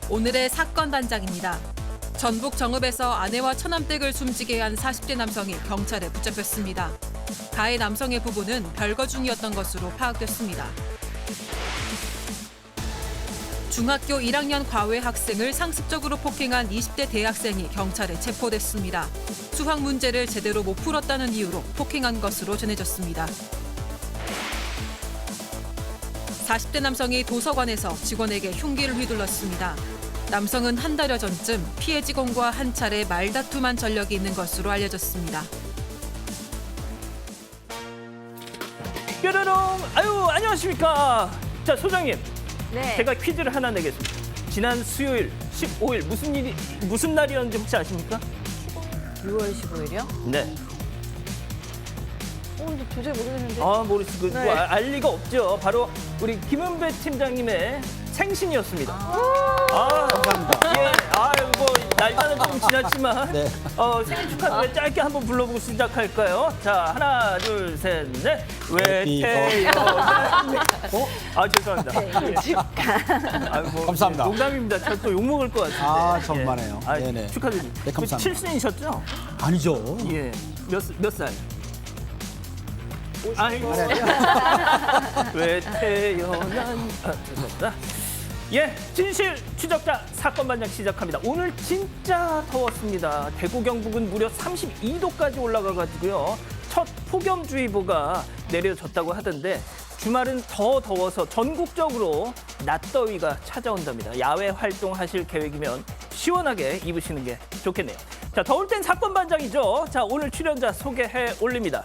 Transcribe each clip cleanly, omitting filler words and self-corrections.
오늘의 사건 단장입니다. 전북 정읍에서 아내와 처남댁을 숨지게 한 40대 남성이 경찰에 붙잡혔습니다. 가해 남성의 부부는 별거 중이었던 것으로 파악됐습니다. 중학교 1학년 과외 학생을 상습적으로 폭행한 20대 대학생이 경찰에 체포됐습니다. 수학 문제를 제대로 못 풀었다는 이유로 폭행한 것으로 전해졌습니다. 40대 남성이 도서관에서 직원에게 흉기를 휘둘렀습니다. 남성은 한 달여 전쯤 피해 직원과 한 차례 말다툼한 전력이 있는 것으로 알려졌습니다. 뾰로롱! 아유, 안녕하십니까. 자, 소장님. 네. 제가 퀴즈를 하나 내겠습니다. 지난 수요일 15일 무슨 날이었는지 혹시 아십니까? 6월 15일이요? 네. 근데 도저히 모르겠는데. 모르시고 네. 알 리가 없죠. 바로 우리 김은배 팀장님의 생신이었습니다. 감사합니다. 예, 뭐 날짜는 좀 지났지만 네. 생일 축하 노래 짧게 한번 불러보고 시작할까요? 자, 하나, 둘, 셋, 넷. 왜 태어났니? 죄송합니다. 축하. 감사합니다. 농담입니다. 저 또 욕먹을 것 같은데. 정말해요. 예. 네네. 축하드립니다. 네, 감사합니다. 7순이셨죠? 아니죠. 예. 몇 살? 아이고. 왜 태어난... 죄송합니다. 예, 진실 추적자 사건 반장 시작합니다. 오늘 진짜 더웠습니다. 대구 경북은 무려 32도까지 올라가가지고요. 첫 폭염주의보가 내려졌다고 하던데 주말은 더 더워서 전국적으로 낮더위가 찾아온답니다. 야외 활동하실 계획이면 시원하게 입으시는 게 좋겠네요. 자, 더울 땐 사건 반장이죠. 자, 오늘 출연자 소개해 올립니다.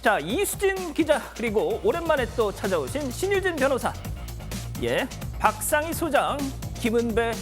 자, 이수진 기자 그리고 오랜만에 또 찾아오신 신유진 변호사. 예, 박상희 소장, 김은배,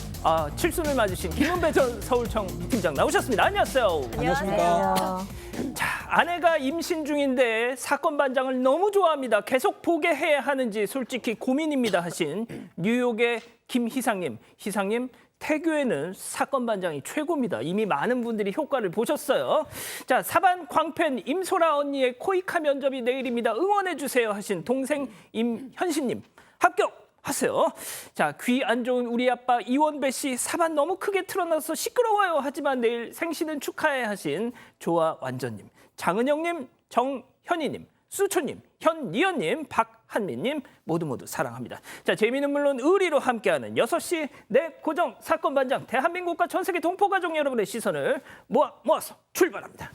칠순을 맞으신 김은배 전 서울청 팀장 나오셨습니다. 안녕하세요. 안녕하십니까. 자, 아내가 임신 중인데 사건 반장을 너무 좋아합니다. 계속 보게 해야 하는지 솔직히 고민입니다 하신 뉴욕의 김희상님. 희상님, 태교에는 사건 반장이 최고입니다. 이미 많은 분들이 효과를 보셨어요. 자, 사반 광팬 임소라 언니의 코이카 면접이 내일입니다. 응원해 주세요 하신 동생 임현신님. 합격하세요. 자, 귀 안 좋은 우리 아빠 이원배 씨 사반 너무 크게 틀어놔서 시끄러워요. 하지만 내일 생신은 축하해 하신 조아 완전님. 장은영님, 정현희님, 수초님, 현니연님, 박한민님 모두 사랑합니다. 자, 재미는 물론 의리로 함께하는 6시 내 고정 사건 반장. 대한민국과 전 세계 동포가족 여러분의 시선을 모아서 출발합니다.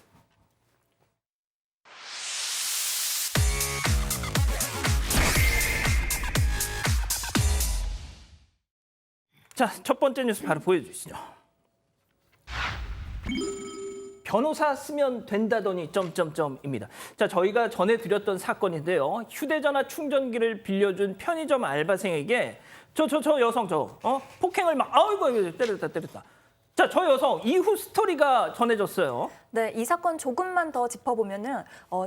자, 첫 번째 뉴스 바로 보여주시죠. 변호사 쓰면 된다더니 점점점입니다. 자, 저희가 전해드렸던 사건인데요. 휴대전화 충전기를 빌려준 편의점 알바생에게 저 여성 폭행을 아이고 때렸다. 자, 저 여성 이후 스토리가 전해졌어요. 네, 이 사건 조금만 더 짚어보면은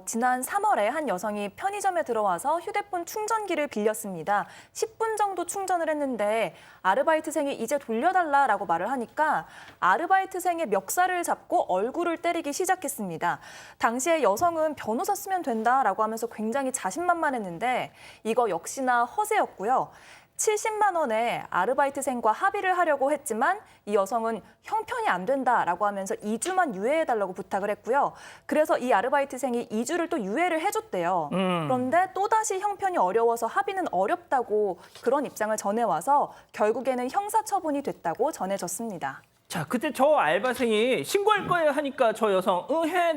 지난 3월에 한 여성이 편의점에 들어와서 휴대폰 충전기를 빌렸습니다. 10분 정도 충전을 했는데 아르바이트생이 이제 돌려달라라고 말을 하니까 아르바이트생의 멱살을 잡고 얼굴을 때리기 시작했습니다. 당시에 여성은 변호사 쓰면 된다라고 하면서 굉장히 자신만만했는데 이거 역시나 허세였고요. 70만 원에 아르바이트생과 합의를 하려고 했지만 이 여성은 형편이 안 된다라고 하면서 2주만 유예해달라고 부탁을 했고요. 그래서 이 아르바이트생이 2주를 또 유예를 해줬대요. 그런데 또다시 형편이 어려워서 합의는 어렵다고 그런 입장을 전해와서 결국에는 형사처분이 됐다고 전해졌습니다. 자, 그때 저 알바생이 신고할 거예요 하니까 저 여성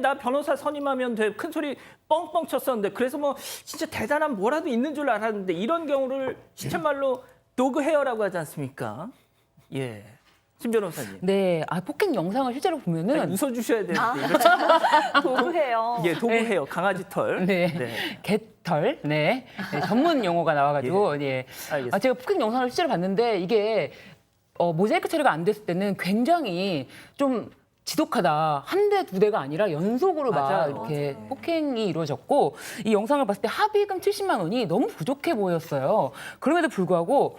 나 변호사 선임하면 돼. 큰 소리 뻥뻥 쳤었는데 그래서 뭐 진짜 대단한 뭐라도 있는 줄 알았는데 이런 경우를 시쳇말로 도그 헤어라고 하지 않습니까? 예, 신 변호사님. 네, 폭행 영상을 실제로 보면은 아니, 웃어주셔야 되는데 도구해요. 예, 도구 헤어, 강아지 털. 네. 개털, 전문 용어가 나와가지고 알겠습니다. 제가 폭행 영상을 실제로 봤는데 이게 모자이크 처리가 안 됐을 때는 굉장히 좀 지독하다. 한 대, 두 대가 아니라 연속으로 맞아요. 이렇게 폭행이 이루어졌고 이 영상을 봤을 때 합의금 70만 원이 너무 부족해 보였어요. 그럼에도 불구하고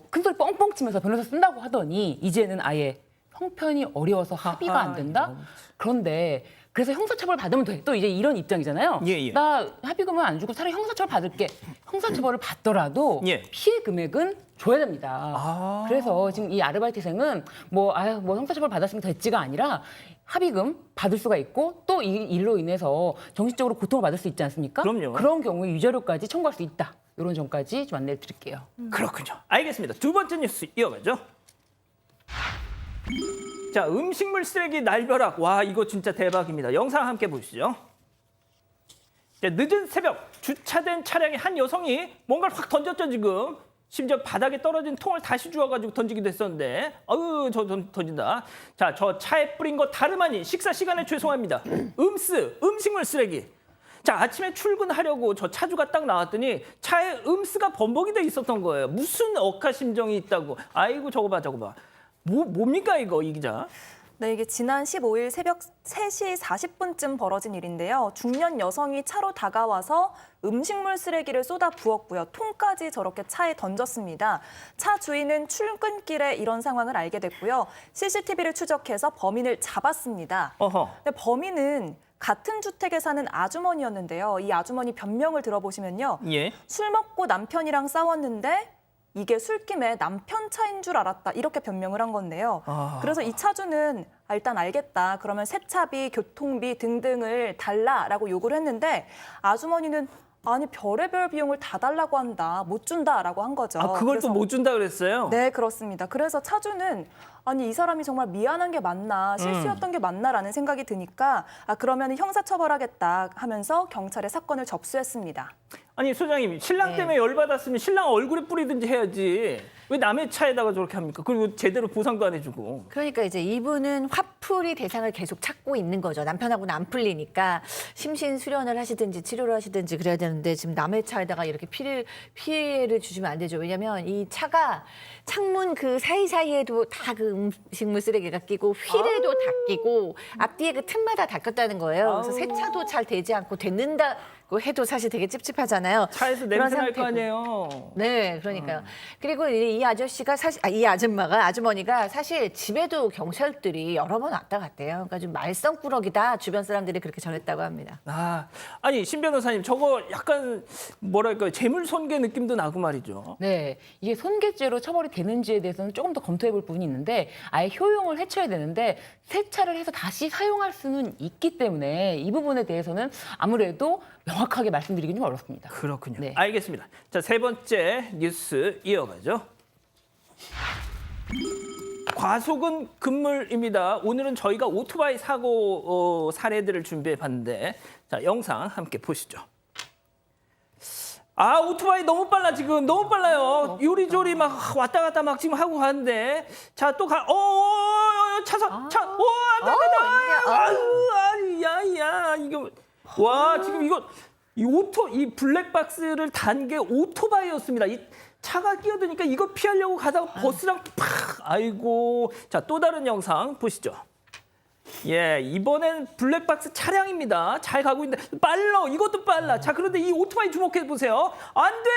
큰 소리 뻥뻥 치면서 변호사 쓴다고 하더니 이제는 아예 형편이 어려워서 합의가 안 된다. 이런. 그런데 그래서 형사처벌 받으면 돼. 또 이제 이런 입장이잖아요. 예. 나 합의금은 안 주고 차라리 형사처벌 받을게. 형사처벌을 받더라도 예. 피해 금액은 줘야 됩니다. 그래서 지금 이 아르바이트생은 뭐 형사처벌 받았으면 됐지가 아니라 합의금 받을 수가 있고 또 이 일로 인해서 정신적으로 고통을 받을 수 있지 않습니까? 그럼요. 그런 경우에 유죄료까지 청구할 수 있다. 이런 점까지 좀 안내해 드릴게요. 그렇군요. 알겠습니다. 두 번째 뉴스 이어가죠. 자, 음식물 쓰레기 날벼락. 와, 이거 진짜 대박입니다. 영상 함께 보시죠. 자, 늦은 새벽 주차된 차량에 한 여성이 뭔가를 확 던졌죠, 지금. 심지어 바닥에 떨어진 통을 다시 주워가지고 던지기도 했었는데, 아유, 던진다. 자, 저 차에 뿌린 거 다름 아닌 식사 시간에 죄송합니다. 음식물 쓰레기. 자, 아침에 출근하려고 저 차주가 딱 나왔더니 차에 음스가 범벅이 돼 있었던 거예요. 무슨 억하심정이 있다고. 아이고, 저거 봐. 뭡니까, 이거, 이 기자? 네, 이게 지난 15일 새벽 3시 40분쯤 벌어진 일인데요. 중년 여성이 차로 다가와서 음식물 쓰레기를 쏟아 부었고요. 통까지 저렇게 차에 던졌습니다. 차 주인은 출근길에 이런 상황을 알게 됐고요. CCTV를 추적해서 범인을 잡았습니다. 어허. 근데 범인은 같은 주택에 사는 아주머니였는데요. 이 아주머니 변명을 들어보시면요. 예. 술 먹고 남편이랑 싸웠는데 이게 술김에 남편 차인 줄 알았다. 이렇게 변명을 한 건데요. 그래서 이 차주는 일단 알겠다. 그러면 세차비, 교통비 등등을 달라라고 요구를 했는데 아주머니는 아니 별의별 비용을 다 달라고 한다. 못 준다라고 한 거죠. 아, 그걸 또 그래서 못 준다 그랬어요? 네, 그렇습니다. 그래서 차주는 아니 이 사람이 정말 미안한 게 맞나 실수였던 게 맞나라는 생각이 드니까 그러면 형사처벌하겠다 하면서 경찰에 사건을 접수했습니다. 아니, 소장님, 신랑 때문에 열받았으면 신랑 얼굴에 뿌리든지 해야지. 왜 남의 차에다가 저렇게 합니까? 그리고 제대로 보상도 안 해주고. 그러니까 이제 이분은 화풀이 대상을 계속 찾고 있는 거죠. 남편하고는 안 풀리니까 심신 수련을 하시든지 치료를 하시든지 그래야 되는데 지금 남의 차에다가 이렇게 피해를 주시면 안 되죠. 왜냐하면 이 차가 창문 그 사이사이에도 다 그 음식물 쓰레기가 끼고 휠에도 다 끼고 앞뒤에 그 틈마다 닦였다는 거예요. 그래서 세차도 잘 되지 않고 됐는다고 해도 사실 되게 찝찝하잖아요. 차에서 그런 냄새 날 거 상태고. 아니에요. 네, 그러니까요. 그리고 이 아저씨가 사실 이 아주머니가 사실 집에도 경찰들이 여러 번 왔다 갔대요. 그러니까 좀 말썽꾸러기다 주변 사람들이 그렇게 전했다고 합니다. 아니, 신 변호사님, 저거 약간 뭐랄까요, 재물손괴 느낌도 나고 말이죠. 네, 이게 손괴죄로 처벌이 되는지에 대해서는 조금 더 검토해 볼 부분이 있는데 아예 효용을 해쳐야 되는데 세차를 해서 다시 사용할 수는 있기 때문에 이 부분에 대해서는 아무래도 명확하게 말씀드리기는 좀 어렵습니다. 그렇군요. 네. 알겠습니다. 자, 세 번째 뉴스 이어가죠. 과속은 금물입니다. 오늘은 저희가 오토바이 사고 사례들을 준비해 봤는데, 자, 영상 함께 보시죠. 아, 오토바이 너무 빨라, 지금. 너무 빨라요. 요리조리 막 왔다 갔다 막 지금 하고 가는데. 자, 또 차선, 안 돼, 아유, 야, 이거. 와, 지금 이 블랙박스를 단 게 오토바이였습니다. 이 차가 끼어드니까 이거 피하려고 가다가 버스랑 팍! 아이고. 자, 또 다른 영상 보시죠. 예, 이번엔 블랙박스 차량입니다. 잘 가고 있는데 이것도 빨라. 자, 그런데 이 오토바이 주목해 보세요. 안 돼.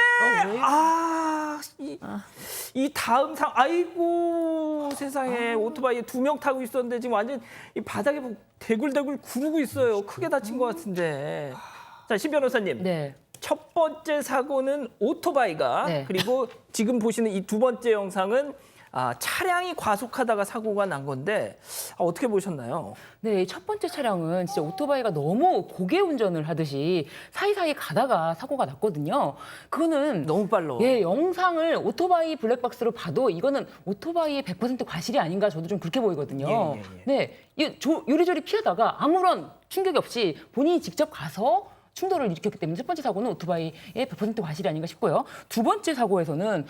이 다음 아이고 세상에 오토바이에 2명 타고 있었는데 지금 완전 이 바닥에 대굴대굴 구르고 있어요. 크게 다친 것 같은데. 자, 신 변호사님. 네. 첫 번째 사고는 오토바이가 네. 그리고 지금 보시는 이 두 번째 영상은 차량이 과속하다가 사고가 난 건데 어떻게 보셨나요? 네, 첫 번째 차량은 진짜 오토바이가 너무 고개 운전을 하듯이 사이사이 가다가 사고가 났거든요. 그거는 너무 빨라. 예, 영상을 오토바이 블랙박스로 봐도 이거는 오토바이의 100% 과실이 아닌가 저도 좀 그렇게 보이거든요. 예. 네, 요리조리 피하다가 아무런 충격이 없이 본인이 직접 가서 충돌을 일으켰기 때문에 첫 번째 사고는 오토바이의 100% 과실이 아닌가 싶고요. 두 번째 사고에서는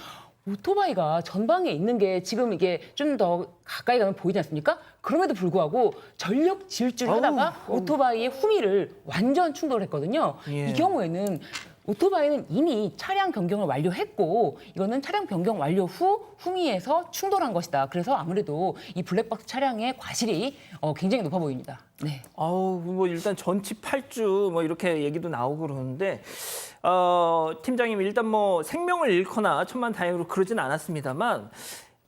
오토바이가 전방에 있는 게 지금 이게 좀 더 가까이 가면 보이지 않습니까? 그럼에도 불구하고 전력 질주를 하다가 오토바이의 후미를 완전 충돌했거든요. 예. 이 경우에는 오토바이는 이미 차량 변경을 완료했고 이거는 차량 변경 완료 후 후미에서 충돌한 것이다. 그래서 아무래도 이 블랙박스 차량의 과실이 굉장히 높아 보입니다. 네. 뭐 일단 전치 8주 뭐 이렇게 얘기도 나오고 그러는데 팀장님 일단 뭐 생명을 잃거나 천만다행으로 그러진 않았습니다만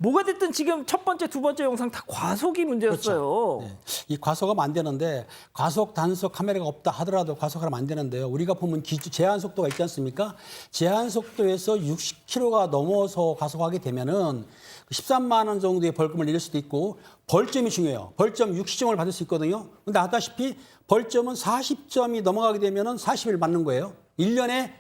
뭐가 됐든 지금 첫 번째, 두 번째 영상 다 과속이 문제였어요. 네. 이 과속하면 안 되는데 과속 단속 카메라가 없다 하더라도 과속하면 안 되는데요. 우리가 보면 제한 속도가 있지 않습니까? 제한 속도에서 60km가 넘어서 과속하게 되면은 13만 원 정도의 벌금을 내릴 수도 있고 벌점이 중요해요. 벌점 60점을 받을 수 있거든요. 근데 아다시피 벌점은 40점이 넘어가게 되면은 40일 받는 거예요. 1년에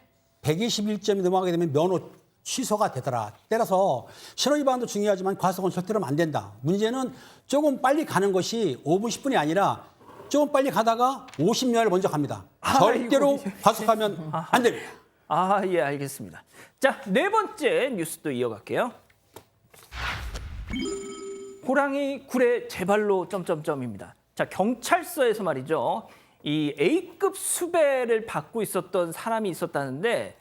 121점이 넘어가게 되면 면허 취소가 되더라. 따라서 신호위반도 중요하지만 과속은 절대로 하면 안 된다. 문제는 조금 빨리 가는 것이 5분, 10분이 아니라 조금 빨리 가다가 50년을 먼저 갑니다. 절대로 과속하면 안 됩니다. 아, 예, 알겠습니다. 자, 네 번째 뉴스도 이어갈게요. 호랑이 굴에 제발로 점점점입니다. 자, 경찰서에서 말이죠. 이 A급 수배를 받고 있었던 사람이 있었다는데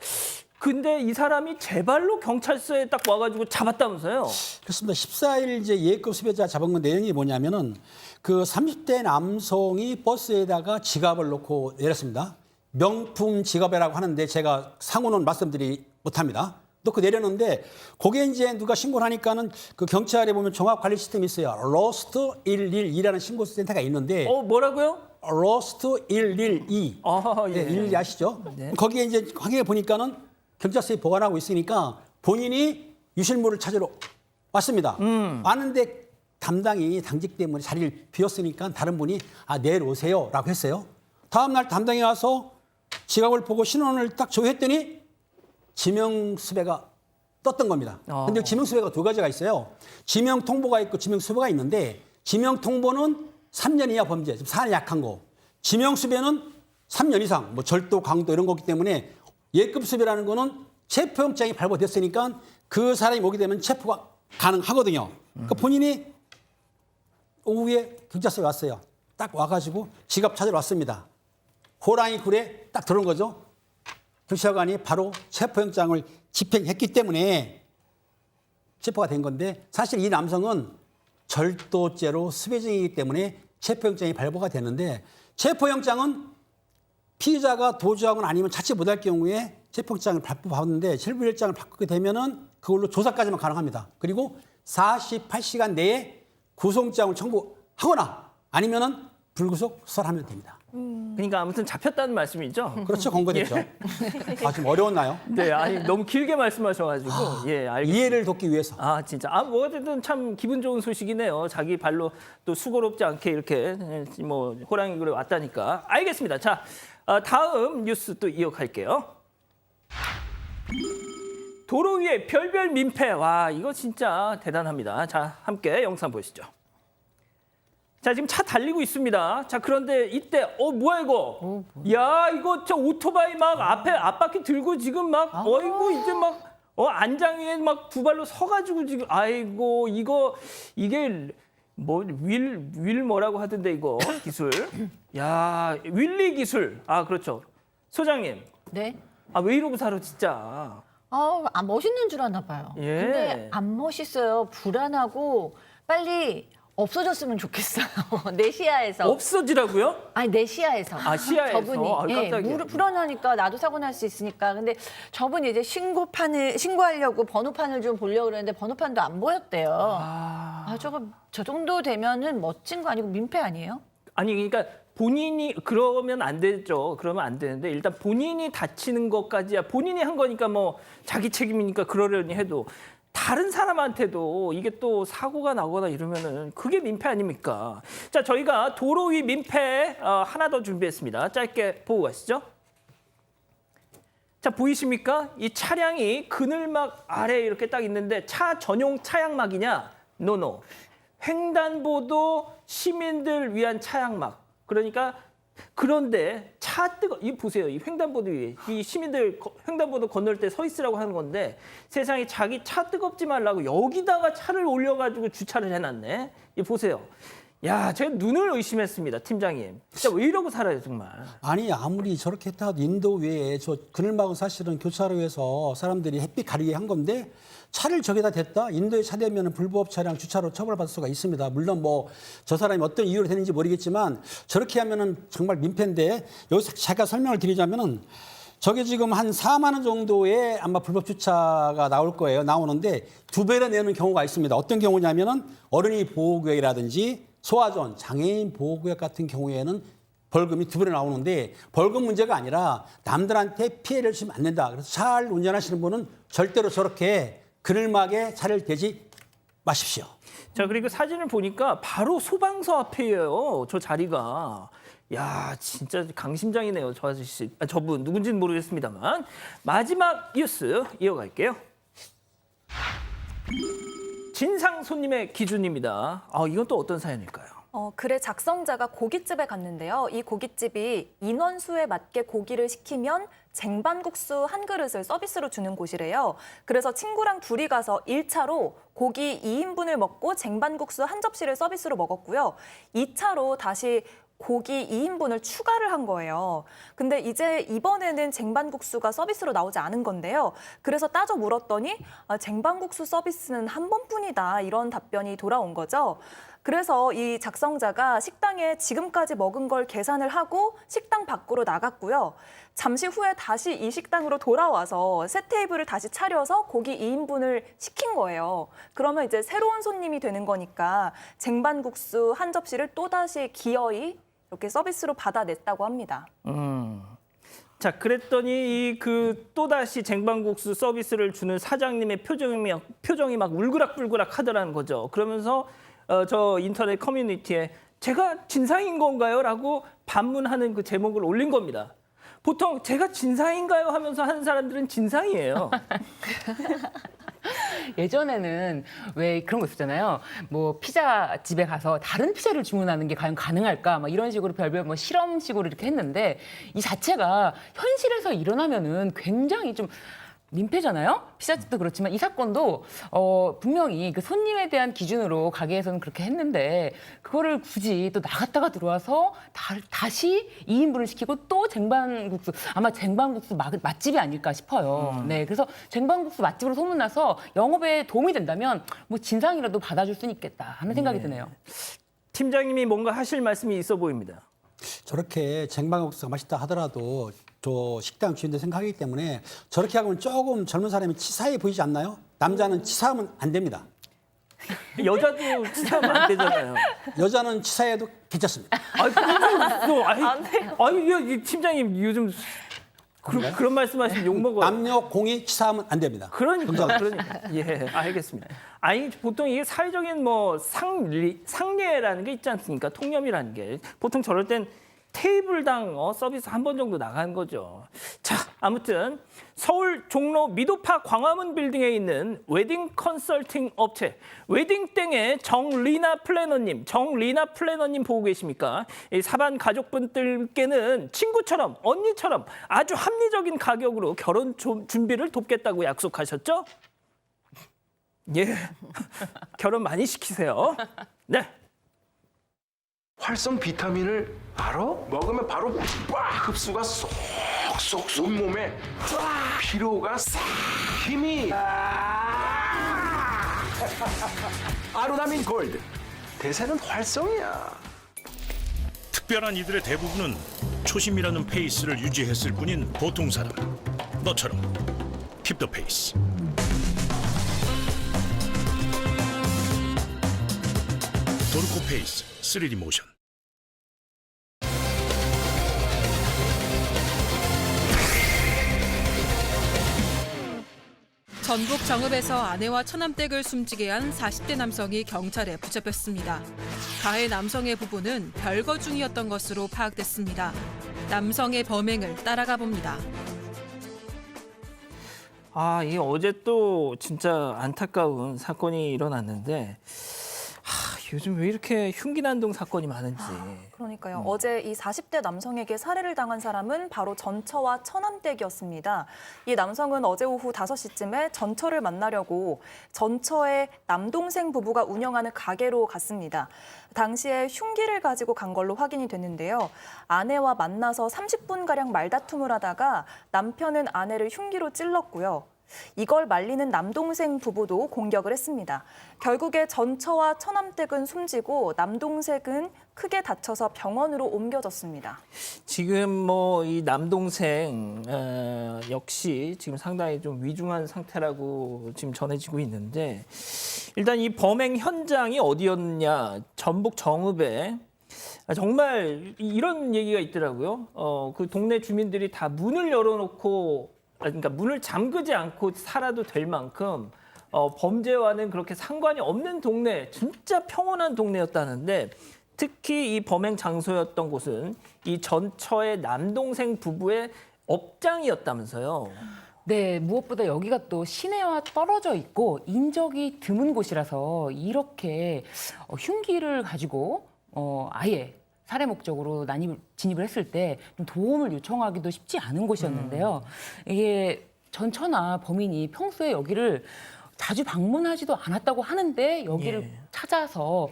근데 이 사람이 제발로 경찰서에 딱 와가지고 잡았다면서요? 그렇습니다. 14일 이제 예급 수배자 잡은 건 내용이 뭐냐면은 그 30대 남성이 버스에다가 지갑을 놓고 내렸습니다. 명품 지갑이라고 하는데 제가 상호는 말씀드리 못합니다. 놓고 내렸는데 그게 이제 누가 신고를 하니까는 그 경찰에 보면 종합관리 시스템이 있어요. 로스트 112라는 신고 센터가 있는데 뭐라고요? 로스트 112. 아, 예. 네, 112 아시죠? 거기에 이제 확인해 보니까는 경찰서에 보관하고 있으니까 본인이 유실물을 찾으러 왔습니다. 왔는데 담당이 당직 때문에 자리를 비웠으니까 다른 분이 내일 오세요라고 했어요. 다음 날 담당이 와서 지갑을 보고 신원을 딱 조회했더니 지명수배가 떴던 겁니다. 근데 지명수배가 두 가지가 있어요. 지명통보가 있고 지명수배가 있는데 지명통보는 3년 이하 범죄, 사안이 약한 거. 지명수배는 3년 이상, 뭐 절도, 강도 이런 거기 때문에 예급 수배라는 거는 체포영장이 발부됐으니까 그 사람이 오게 되면 체포가 가능하거든요. 그러니까 본인이 오후에 경찰서에 왔어요. 딱 와가지고 지갑 찾으러 왔습니다. 호랑이 굴에 딱 들어온 거죠. 경찰관이 바로 체포영장을 집행했기 때문에 체포가 된 건데 사실 이 남성은 절도죄로 수배 중이기 때문에 체포영장이 발부가 되는데 체포영장은 피의자가 도주하거나 아니면 자칫 못할 경우에 체포영장을 발부받는데 체포영장을 바꾸게 되면은 그걸로 조사까지만 가능합니다. 그리고 48시간 내에 구속장을 청구하거나 아니면은 불구속 수사하면 됩니다. 그러니까 아무튼 잡혔다는 말씀이죠? 그렇죠, 검거됐죠. 좀 어려웠나요? 네, 아니 너무 길게 말씀하셔가지고 예, 알겠습니다. 이해를 돕기 위해서. 진짜 뭐가 됐든 참 기분 좋은 소식이네요. 자기 발로 또 수고롭지 않게 이렇게 뭐 호랑이 굴에 왔다니까. 알겠습니다. 자, 다음 뉴스 또 이어갈게요. 도로 위에 별별 민폐. 와, 이거 진짜 대단합니다. 자, 함께 영상 보시죠. 자, 지금 차 달리고 있습니다. 자, 그런데 이때 뭐야 이거? 야, 이거 저 오토바이 막 앞에 앞바퀴 들고 지금 막 어이구 이제 막 안장 위에 막 두 발로 서가지고 지금 아이고 이게 뭐 윌 뭐라고 하던데 이거 기술. 야, 윌리 기술. 그렇죠. 소장님. 네. 왜 이러고 살아 진짜. 멋있는 줄 아나 봐요. 예. 근데 안 멋있어요. 불안하고 빨리 없어졌으면 좋겠어요. 내 시야에서. 없어지라고요? 아니 내 시야에서. 시야에서. 저분이 깜짝이야. 불안하니까 나도 사고 날 수 있으니까. 근데 저분이 이제 신고하려고 번호판을 좀 보려고 그랬는데 번호판도 안 보였대요. 저 정도 되면은 멋진 거 아니고 민폐 아니에요? 아니 그러니까 본인이 그러면 안 되죠. 그러면 안 되는데 일단 본인이 다치는 것까지야 본인이 한 거니까 뭐 자기 책임이니까 그러려니 해도 다른 사람한테도 이게 또 사고가 나거나 이러면은 그게 민폐 아닙니까? 자, 저희가 도로 위 민폐 하나 더 준비했습니다. 짧게 보고 가시죠. 자, 보이십니까? 이 차량이 그늘막 아래에 이렇게 딱 있는데 차 전용 차양막이냐? 노노. 횡단보도 시민들 위한 차양막. 그러니까 그런데 이 보세요. 이 횡단보도 위에 이 시민들 횡단보도 건널 때 서 있으라고 하는 건데 세상에 자기 차 뜨겁지 말라고 여기다가 차를 올려가지고 주차를 해놨네. 이 보세요. 야, 제가 눈을 의심했습니다, 팀장님. 진짜 왜 이러고 살아요, 정말. 아니 아무리 저렇게 해도 인도 외에 저 그늘막은 사실은 교차로에서 사람들이 햇빛 가리게 한 건데 차를 저기다 댔다? 인도에 차 대면 불법 차량 주차로 처벌받을 수가 있습니다. 물론 뭐 저 사람이 어떤 이유로 되는지 모르겠지만 저렇게 하면은 정말 민폐인데 여기서 제가 설명을 드리자면은 저게 지금 한 4만 원 정도의 아마 불법 주차가 나올 거예요. 나오는데 2배로 내는 경우가 있습니다. 어떤 경우냐면은 어린이 보호구역이라든지 소아존, 장애인 보호구역 같은 경우에는 벌금이 2배로 나오는데 벌금 문제가 아니라 남들한테 피해를 주면 안 된다. 그래서 잘 운전하시는 분은 절대로 저렇게 그늘막에 차를 대지 마십시오. 자, 그리고 사진을 보니까 바로 소방서 앞이에요. 저 자리가. 야, 진짜 강심장이네요. 저 아저씨. 저분 누군지는 모르겠습니다만. 마지막 뉴스 이어갈게요. 진상 손님의 기준입니다. 이건 또 어떤 사연일까요? 글의 작성자가 고깃집에 갔는데요. 이 고깃집이 인원수에 맞게 고기를 시키면 쟁반국수 한 그릇을 서비스로 주는 곳이래요. 그래서 친구랑 둘이 가서 1차로 고기 2인분을 먹고 쟁반국수 한 접시를 서비스로 먹었고요. 2차로 다시 고기 2인분을 추가를 한 거예요. 근데 이제 이번에는 쟁반국수가 서비스로 나오지 않은 건데요. 그래서 따져 물었더니 쟁반국수 서비스는 한 번뿐이다. 이런 답변이 돌아온 거죠. 그래서 이 작성자가 식당에 지금까지 먹은 걸 계산을 하고 식당 밖으로 나갔고요. 잠시 후에 다시 이 식당으로 돌아와서 새 테이블을 다시 차려서 고기 2인분을 시킨 거예요. 그러면 이제 새로운 손님이 되는 거니까 쟁반국수 한 접시를 또다시 기어이 이렇게 서비스로 받아냈다고 합니다. 자, 그랬더니 또다시 쟁반국수 서비스를 주는 사장님의 표정이 막 울그락불그락 하더라는 거죠. 그러면서 저 인터넷 커뮤니티에 제가 진상인 건가요? 라고 반문하는 그 제목을 올린 겁니다. 보통 제가 진상인가요? 하면서 하는 사람들은 진상이에요. 예전에는 왜 그런 거 있었잖아요. 뭐 피자 집에 가서 다른 피자를 주문하는 게 과연 가능할까? 막 이런 식으로 별별 뭐 실험식으로 이렇게 했는데 이 자체가 현실에서 일어나면은 굉장히 좀 민폐잖아요. 피자집도 그렇지만 이 사건도 분명히 그 손님에 대한 기준으로 가게에서는 그렇게 했는데 그거를 굳이 또 나갔다가 들어와서 다시 2인분을 시키고 또 쟁반국수 아마 쟁반국수 맛집이 아닐까 싶어요. 네, 그래서 쟁반국수 맛집으로 소문나서 영업에 도움이 된다면 뭐 진상이라도 받아줄 수는 있겠다 하는 생각이 드네요. 팀장님이 뭔가 하실 말씀이 있어 보입니다. 저렇게 쟁반국수가 맛있다 하더라도 저 식당 주인들 생각하기 때문에 저렇게 하면 조금 젊은 사람이 치사해 보이지 않나요? 남자는 치사하면 안 됩니다. 여자도 치사하면 안 되잖아요. 여자는 치사해도 괜찮습니다. 이 팀장님 요즘 그런 말씀하시면 욕먹어요. 남녀 공이 치사하면 안 됩니다. 그러니까. 예, 알겠습니다. 아니, 보통 이게 사회적인 뭐 상례라는 게 있지 않습니까? 통념이라는 게. 보통 저럴 땐 테이블당 서비스 한 번 정도 나가는 거죠. 자, 아무튼 서울 종로 미도파 광화문 빌딩에 있는 웨딩 컨설팅 업체 웨딩땡의 정리나 플래너님 보고 계십니까? 이 사반 가족분들께는 친구처럼 언니처럼 아주 합리적인 가격으로 결혼 준비를 돕겠다고 약속하셨죠? 예, 결혼 많이 시키세요. 네. 활성 비타민을 알아? 먹으면 바로 빡 흡수가 쏙쏙 온몸에 쫙 피로가 싹 힘이 아로나민 골드 대세는 활성이야. 특별한 이들의 대부분은 초심이라는 페이스를 유지했을 뿐인 보통 사람. 너처럼 킵 더 페이스. 도르코 페이스 3D 모션. 전북 정읍에서 아내와 처남댁을 숨지게 한 40대 남성이 경찰에 붙잡혔습니다. 가해 남성의 부부는 별거 중이었던 것으로 파악됐습니다. 남성의 범행을 따라가 봅니다. 이 어제 또 진짜 안타까운 사건이 일어났는데 요즘 왜 이렇게 흉기난동 사건이 많은지. 그러니까요. 어제 이 40대 남성에게 살해를 당한 사람은 바로 전처와 처남댁이었습니다. 이 남성은 어제 오후 5시쯤에 전처를 만나려고 전처의 남동생 부부가 운영하는 가게로 갔습니다. 당시에 흉기를 가지고 간 걸로 확인이 됐는데요. 아내와 만나서 30분가량 말다툼을 하다가 남편은 아내를 흉기로 찔렀고요. 이걸 말리는 남동생 부부도 공격을 했습니다. 결국에 전처와 처남댁은 숨지고 남동생은 크게 다쳐서 병원으로 옮겨졌습니다. 지금 뭐 이 남동생 역시 지금 상당히 좀 위중한 상태라고 지금 전해지고 있는데 일단 이 범행 현장이 어디였냐? 전북 정읍에 정말 이런 얘기가 있더라고요. 그 동네 주민들이 다 문을 열어놓고 그러니까 문을 잠그지 않고 살아도 될 만큼 범죄와는 그렇게 상관이 없는 동네, 진짜 평온한 동네였다는데 특히 이 범행 장소였던 곳은 이 전처의 남동생 부부의 업장이었다면서요. 네, 무엇보다 여기가 또 시내와 떨어져 있고 인적이 드문 곳이라서 이렇게 흉기를 가지고 아예 살해 목적으로 진입을 했을 때 좀 도움을 요청하기도 쉽지 않은 곳이었는데요. 이게 전처나 범인이 평소에 여기를 자주 방문하지도 않았다고 하는데 여기를 찾아서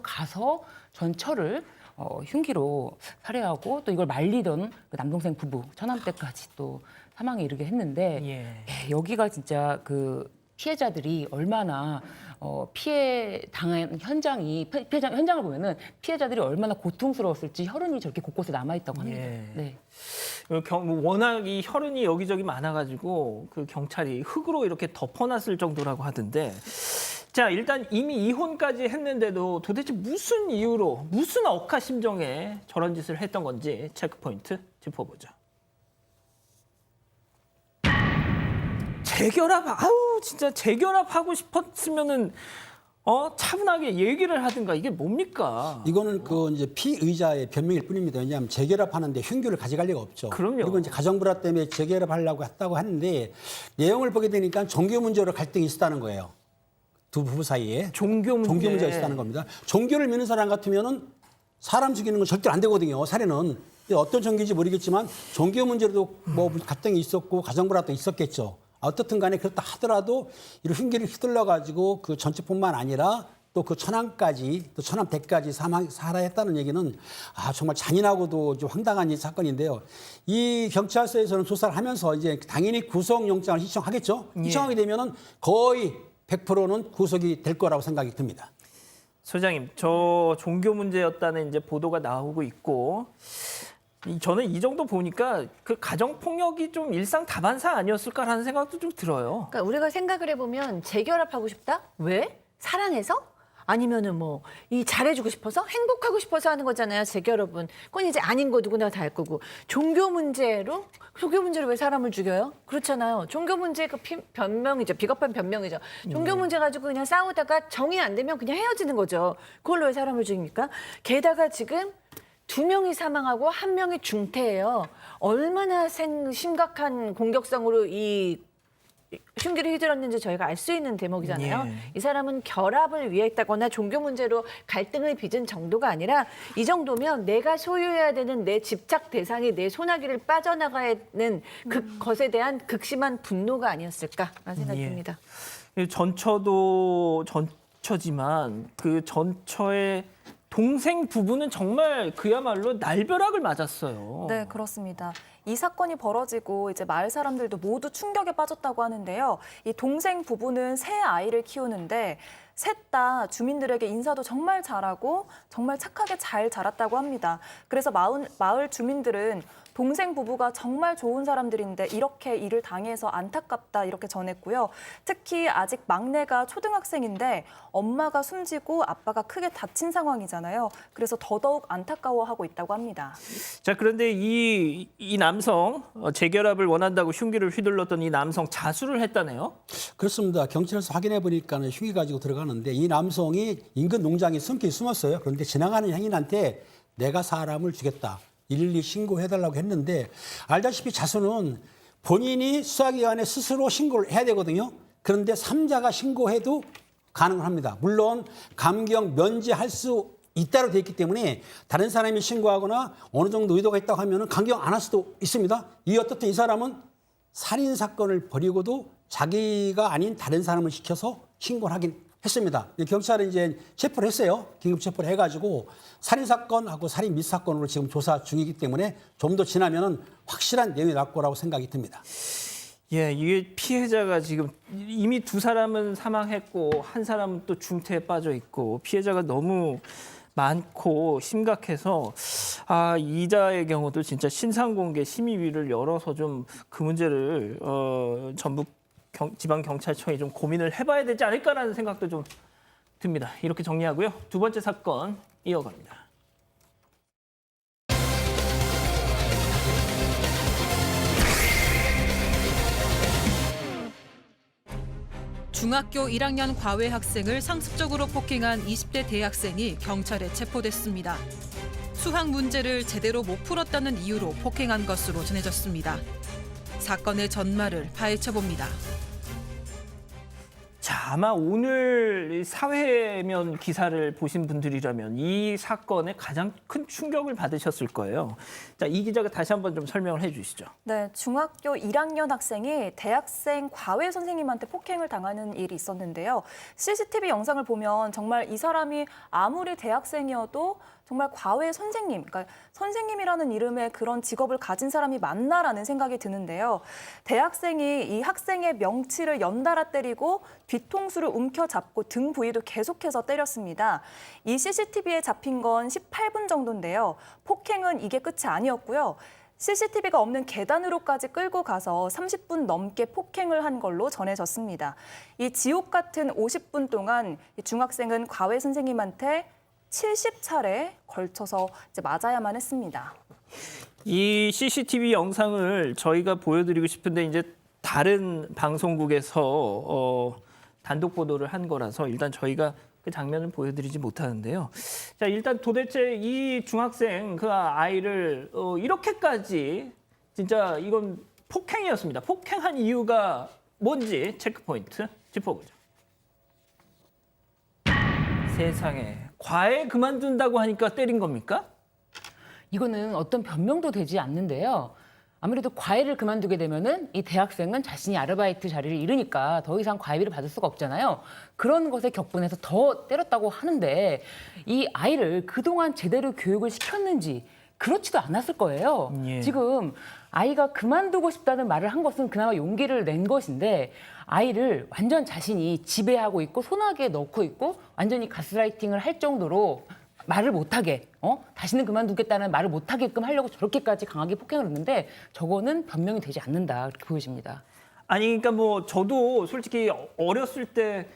가서 전처를 흉기로 살해하고 또 이걸 말리던 그 남동생 부부 처남댁까지 또 사망에 이르게 했는데 여기가 진짜 그 피해자들이 얼마나 피해 당한 현장을 보면은 피해자들이 얼마나 고통스러웠을지 혈흔이 저렇게 곳곳에 남아 있다고 합니다. 네. 워낙 이 혈흔이 여기저기 많아가지고 그 경찰이 흙으로 이렇게 덮어놨을 정도라고 하던데 자 일단 이미 이혼까지 했는데도 도대체 무슨 이유로 무슨 억하 심정에 저런 짓을 했던 건지 체크포인트 짚어보죠. 재결합 아우 진짜 재결합하고 싶었으면은 차분하게 얘기를 하든가 이게 뭡니까? 이거는 그 이제 피의자의 변명일 뿐입니다. 왜냐하면 재결합하는데 흉기를 가져갈 리가 없죠. 그럼요. 그리고 이제 가정불화 때문에 재결합하려고 했다고 하는데 내용을 보게 되니까 종교 문제로 갈등이 있었다는 거예요. 두 부부 사이에 종교 문제가 있었다는 겁니다. 종교를 믿는 사람 같으면은 사람 죽이는 건 절대 안 되거든요. 살해는 어떤 종교인지 모르겠지만 종교 문제로도 뭐 갈등이 있었고 가정불화도 있었겠죠. 어떻든 간에 그렇다 하더라도 이런 흉기를 휘둘러 가지고 그 전체뿐만 아니라 또 그 처남까지 또 처남댁까지 살해했다는 얘기는 정말 잔인하고도 좀 황당한 이 사건인데요. 이 경찰서에서는 조사를 하면서 이제 당연히 구속영장을 신청하겠죠. 신청하게 되면은 거의 100%는 구속이 될 거라고 생각이 듭니다. 소장님, 저 종교 문제였다는 이제 보도가 나오고 있고 저는 이 정도 보니까 그 가정 폭력이 좀 일상 다반사 아니었을까라는 생각도 좀 들어요. 그러니까 우리가 생각을 해보면 재결합하고 싶다? 왜? 사랑해서? 아니면은 뭐 이 잘해주고 싶어서 행복하고 싶어서 하는 거잖아요. 재결합은 그건 이제 아닌 거 누구나 다 알 거고 종교 문제로 왜 사람을 죽여요? 그렇잖아요. 종교 문제 그 변명이죠. 비겁한 변명이죠. 종교 문제 가지고 그냥 싸우다가 정이 안 되면 그냥 헤어지는 거죠. 그걸로 왜 사람을 죽입니까? 게다가 지금 2명이 사망하고 1명이 중태예요. 얼마나 심각한 공격성으로 이 흉기를 휘둘렀는지 저희가 알 수 있는 대목이잖아요. 이 사람은 결합을 위했다거나 종교 문제로 갈등을 빚은 정도가 아니라 이 정도면 내가 소유해야 되는 내 집착 대상이 내 손아귀를 빠져나가는 그것에 대한 극심한 분노가 아니었을까라는 생각이 듭니다. 전처도 전처지만 그 전처의 동생 부부는 정말 그야말로 날벼락을 맞았어요. 네, 그렇습니다. 이 사건이 벌어지고 이제 마을 사람들도 모두 충격에 빠졌다고 하는데요. 이 동생 부부는 세 아이를 키우는데 셋 다 주민들에게 인사도 정말 잘하고 정말 착하게 잘 자랐다고 합니다. 그래서 마을 주민들은 동생 부부가 정말 좋은 사람들인데 이렇게 일을 당해서 안타깝다 이렇게 전했고요. 특히 아직 막내가 초등학생인데 엄마가 숨지고 아빠가 크게 다친 상황이잖아요. 그래서 더더욱 안타까워하고 있다고 합니다. 자, 그런데 이 남성 재결합을 원한다고 흉기를 휘둘렀던 이 남성 자수를 했다네요. 그렇습니다. 경찰에서 확인해 보니까는 흉기 가지고 들어가는데 이 남성이 인근 농장에 숨었어요. 그런데 지나가는 행인한테 내가 사람을 죽였다. 112 신고해달라고 했는데 알다시피 자수는 본인이 수사기관에 스스로 신고를 해야 되거든요. 그런데 3자가 신고해도 가능합니다. 물론 감경 면제할 수 있다로 되어 있기 때문에 다른 사람이 신고하거나 어느 정도 의도가 있다고 하면 감경 안 할 수도 있습니다. 어떻든 이 사람은 살인사건을 벌이고도 자기가 아닌 다른 사람을 시켜서 신고를 하긴 했습니다. 경찰은 이제 체포를 했어요. 긴급 체포를 해가지고 살인사건하고 살인 미수사건으로 지금 조사 중이기 때문에 좀 더 지나면은 확실한 내용이 나올 거라고 생각이 듭니다. 예, 이게 피해자가 지금 이미 두 사람은 사망했고 한 사람은 또 중태에 빠져 있고 피해자가 너무 많고 심각해서 이자의 경우도 진짜 신상공개 심의위를 열어서 좀 그 문제를 전북 지방경찰청이 좀 고민을 해봐야 되지 않을까라는 생각도 좀 듭니다. 이렇게 정리하고요. 두 번째 사건 이어갑니다. 중학교 1학년 과외 학생을 상습적으로 폭행한 20대 대학생이 경찰에 체포됐습니다. 수학 문제를 제대로 못 풀었다는 이유로 폭행한 것으로 전해졌습니다. 사건의 전말을 파헤쳐봅니다. 자, 아마 오늘 사회면 기사를 보신 분들이라면 이 사건에 가장 큰 충격을 받으셨을 거예요. 자, 이 기자가 다시 한번 좀 설명을 해주시죠. 네, 중학교 1학년 학생이 대학생 과외 선생님한테 폭행을 당하는 일이 있었는데요. CCTV 영상을 보면 정말 이 사람이 아무리 대학생이어도 정말 과외 선생님, 그러니까 선생님이라는 이름의 그런 직업을 가진 사람이 맞나라는 생각이 드는데요. 대학생이 이 학생의 명치를 연달아 때리고 뒤통수를 움켜잡고 등 부위도 계속해서 때렸습니다. 이 CCTV에 잡힌 건 18분 정도인데요. 폭행은 이게 끝이 아니었고요. CCTV가 없는 계단으로까지 끌고 가서 30분 넘게 폭행을 한 걸로 전해졌습니다. 이 지옥 같은 50분 동안 이 중학생은 과외 선생님한테 70차례 걸쳐서 이제 맞아야만 했습니다. 이 CCTV 영상을 저희가 보여드리고 싶은데 이제 다른 방송국에서 단독 보도를 한 거라서 일단 저희가 그 장면을 보여드리지 못하는데요. 자, 일단 도대체 이 중학생 그 아이를 이렇게까지 진짜 이건 폭행이었습니다. 폭행한 이유가 뭔지 체크포인트 짚어보죠. 세상에, 과외 그만둔다고 하니까 때린 겁니까? 이거는 어떤 변명도 되지 않는데요. 아무래도 과외를 그만두게 되면은 이 대학생은 자신이 아르바이트 자리를 잃으니까 더 이상 과외비를 받을 수가 없잖아요. 그런 것에 격분해서 더 때렸다고 하는데 이 아이를 그동안 제대로 교육을 시켰는지 그렇지도 않았을 거예요. 예. 지금 아이가 그만두고 싶다는 말을 한 것은 그나마 용기를 낸 것인데 아이를 완전 자신이 지배하고 있고 손아귀에 넣고 있고 완전히 가스라이팅을 할 정도로 말을 못하게 다시는 그만두겠다는 말을 못하게끔 하려고 저렇게까지 강하게 폭행을 했는데 저거는 변명이 되지 않는다 그렇게 보여집니다. 아니 그러니까 뭐 저도 솔직히 어렸을 때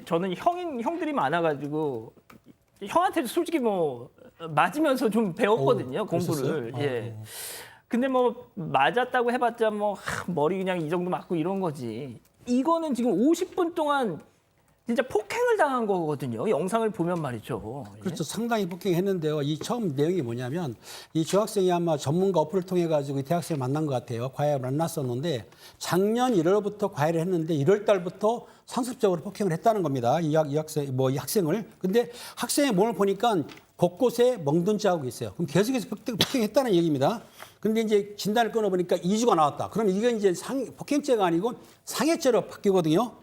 저는 형들이 많아가지고 형한테도 솔직히 뭐 맞으면서 좀 배웠거든요. 공부를. 그랬었어요? 예. 근데 뭐 맞았다고 해봤자 뭐 머리 그냥 이 정도 맞고 이런 거지. 이거는 지금 50분 동안 진짜 폭행을 당한 거거든요. 영상을 보면 말이죠. 그렇죠. 상당히 폭행했는데요. 이 처음 내용이 뭐냐면 이 중학생이 아마 전문가 어플을 통해 가지고 대학생을 만난 것 같아요. 과외를 만났었는데 작년 1월부터 과외를 했는데 1월 달부터 상습적으로 폭행을 했다는 겁니다. 이 학생을. 근데 학생의 몸을 보니까 곳곳에 멍든 자국이 있어요. 그럼 계속해서 폭행했다는 얘기입니다. 근데 이제 진단을 끊어보니까 2주가 나왔다. 그럼 이게 이제 폭행죄가 아니고 상해죄로 바뀌거든요.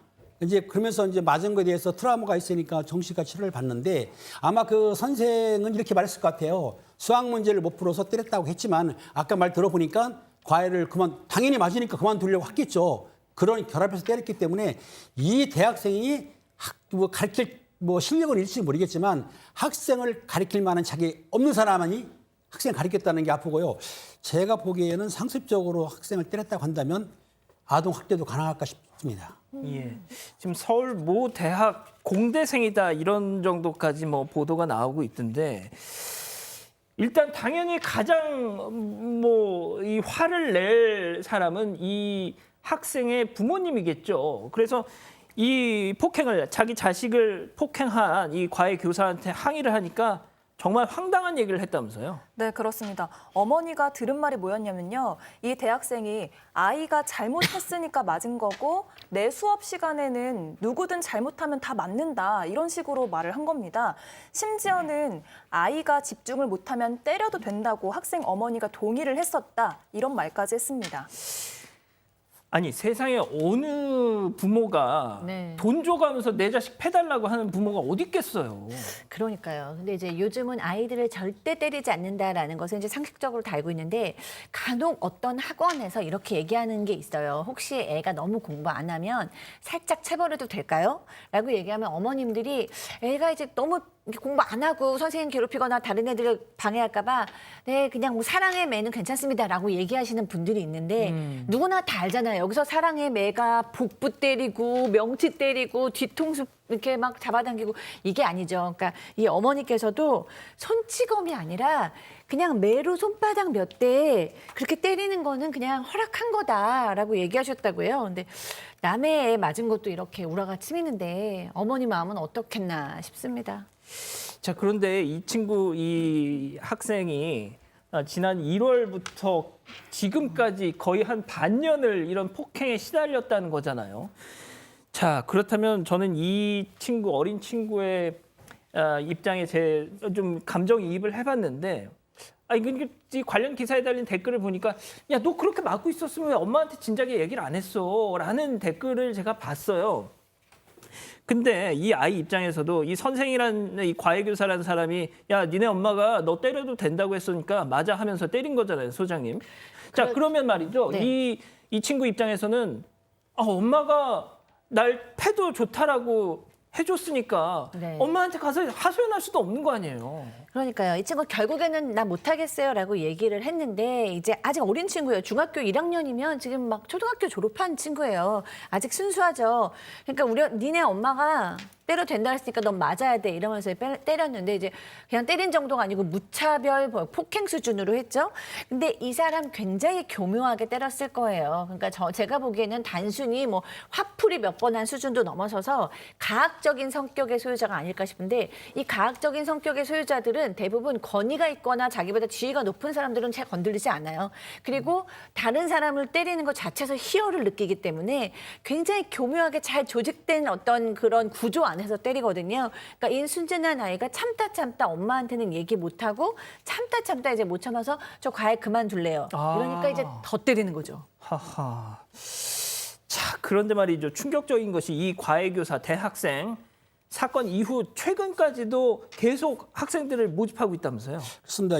이제 그러면서 이제 맞은 거에 대해서 트라우마가 있으니까 정신과 치료를 받는데 아마 그 선생은 이렇게 말했을 것 같아요. 수학 문제를 못 풀어서 때렸다고 했지만 아까 말 들어보니까 과외를 당연히 맞으니까 그만두려고 했겠죠. 그런 결합해서 때렸기 때문에 이 대학생이 가르칠 실력은 있을지 모르겠지만 학생을 가르칠 만한 자기 없는 사람이 학생을 가르쳤다는 게 아프고요. 제가 보기에는 상습적으로 학생을 때렸다고 한다면 아동 학대도 가능할까 싶습니다. 예. 지금 서울 모 대학 공대생이다 이런 정도까지 뭐 보도가 나오고 있던데 일단 당연히 가장 이 화를 낼 사람은 이 학생의 부모님이겠죠. 그래서 이 폭행을 자기 자식을 폭행한 이 과외 교사한테 항의를 하니까 정말 황당한 얘기를 했다면서요? 네, 그렇습니다. 어머니가 들은 말이 뭐였냐면요. 이 대학생이 아이가 잘못했으니까 맞은 거고 내 수업 시간에는 누구든 잘못하면 다 맞는다. 이런 식으로 말을 한 겁니다. 심지어는 아이가 집중을 못하면 때려도 된다고 학생 어머니가 동의를 했었다. 이런 말까지 했습니다. 아니 세상에 어느 부모가 네. 돈 줘가면서 내 자식 패달라고 하는 부모가 어디 있겠어요. 그러니까요. 근데 이제 요즘은 아이들을 절대 때리지 않는다라는 것을 이제 상식적으로 다 알고 있는데 간혹 어떤 학원에서 이렇게 얘기하는 게 있어요. 혹시 애가 너무 공부 안 하면 살짝 체벌해도 될까요? 라고 얘기하면 어머님들이 애가 이제 너무 공부 안 하고 선생님 괴롭히거나 다른 애들을 방해할까 봐 네, 그냥 뭐 사랑의 매는 괜찮습니다라고 얘기하시는 분들이 있는데 누구나 다 알잖아요. 여기서 사랑의 매가 복부 때리고 명치 때리고 뒤통수 이렇게 막 잡아당기고 이게 아니죠. 그러니까 이 어머니께서도 손찌검이 아니라 그냥 매로 손바닥 몇 대 그렇게 때리는 거는 그냥 허락한 거다라고 얘기하셨다고요. 근데 남의 애 맞은 것도 이렇게 우라가 치미는데 어머니 마음은 어떻겠나 싶습니다. 자, 그런데 이 학생이 지난 1월부터 지금까지 거의 한 반년을 이런 폭행에 시달렸다는 거잖아요. 자, 그렇다면 저는 이 친구, 어린 친구의 입장에 제 좀 감정이입을 해봤는데, 이게 관련 기사에 달린 댓글을 보니까, 야, 너 그렇게 맞고 있었으면 왜 엄마한테 진작에 얘기를 안 했어? 라는 댓글을 제가 봤어요. 근데 이 아이 입장에서도 이 선생이라는 이 과외교사라는 사람이 야, 니네 엄마가 너 때려도 된다고 했으니까 맞아 하면서 때린 거잖아요, 소장님. 자, 그러면 말이죠. 네. 이 친구 입장에서는 엄마가 날 패도 좋다라고 해줬으니까 네. 엄마한테 가서 하소연할 수도 없는 거 아니에요. 그러니까요. 이 친구 결국에는 나 못하겠어요라고 얘기를 했는데 이제 아직 어린 친구예요. 중학교 1학년이면 지금 막 초등학교 졸업한 친구예요. 아직 순수하죠. 그러니까 니네 엄마가 때려도 된다 했으니까 넌 맞아야 돼 이러면서 때렸는데 이제 그냥 때린 정도가 아니고 무차별 폭행 수준으로 했죠. 근데 이 사람 굉장히 교묘하게 때렸을 거예요. 그러니까 제가 보기에는 단순히 뭐 화풀이 몇 번 한 수준도 넘어서서 가학적인 성격의 소유자가 아닐까 싶은데 이 가학적인 성격의 소유자들은 대부분 권위가 있거나 자기보다 지위가 높은 사람들은 잘 건들리지 않아요. 그리고 다른 사람을 때리는 것 자체에서 희열을 느끼기 때문에 굉장히 교묘하게 잘 조직된 어떤 그런 구조 안에서 때리거든요. 그러니까 이 순진한 아이가 참다 엄마한테는 얘기 못하고 참다 이제 못 참아서 저 과외 그만둘래요. 이러니까 이제 더 때리는 거죠. 하하. 자, 그런데 말이죠. 충격적인 것이 이 과외교사 대학생 사건 이후 최근까지도 계속 학생들을 모집하고 있다면서요? 그렇습니다.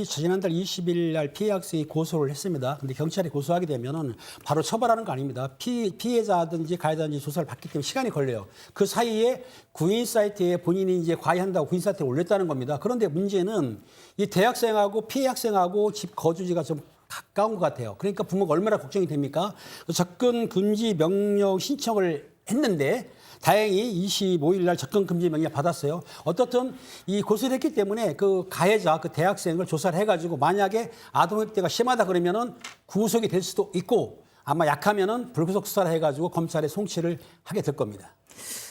지난달 20일 날 피해 학생이 고소를 했습니다. 근데 경찰이 고소하게 되면은 바로 처벌하는 거 아닙니다. 피해자든지 가해자든지 조사를 받기 때문에 시간이 걸려요. 그 사이에 구인 사이트에 본인이 이제 과외한다고 구인 사이트에 올렸다는 겁니다. 그런데 문제는 이 대학생하고 피해 학생하고 집 거주지가 좀 가까운 것 같아요. 그러니까 부모가 얼마나 걱정이 됩니까? 접근 금지 명령 신청을 했는데 다행히 25일 날 접근 금지 명령 받았어요. 어떻든 이 고소를 했기 때문에 그 가해자, 그 대학생을 조사를 해가지고 만약에 아동학대가 심하다 그러면은 구속이 될 수도 있고 아마 약하면은 불구속 수사를 해가지고 검찰에 송치를 하게 될 겁니다.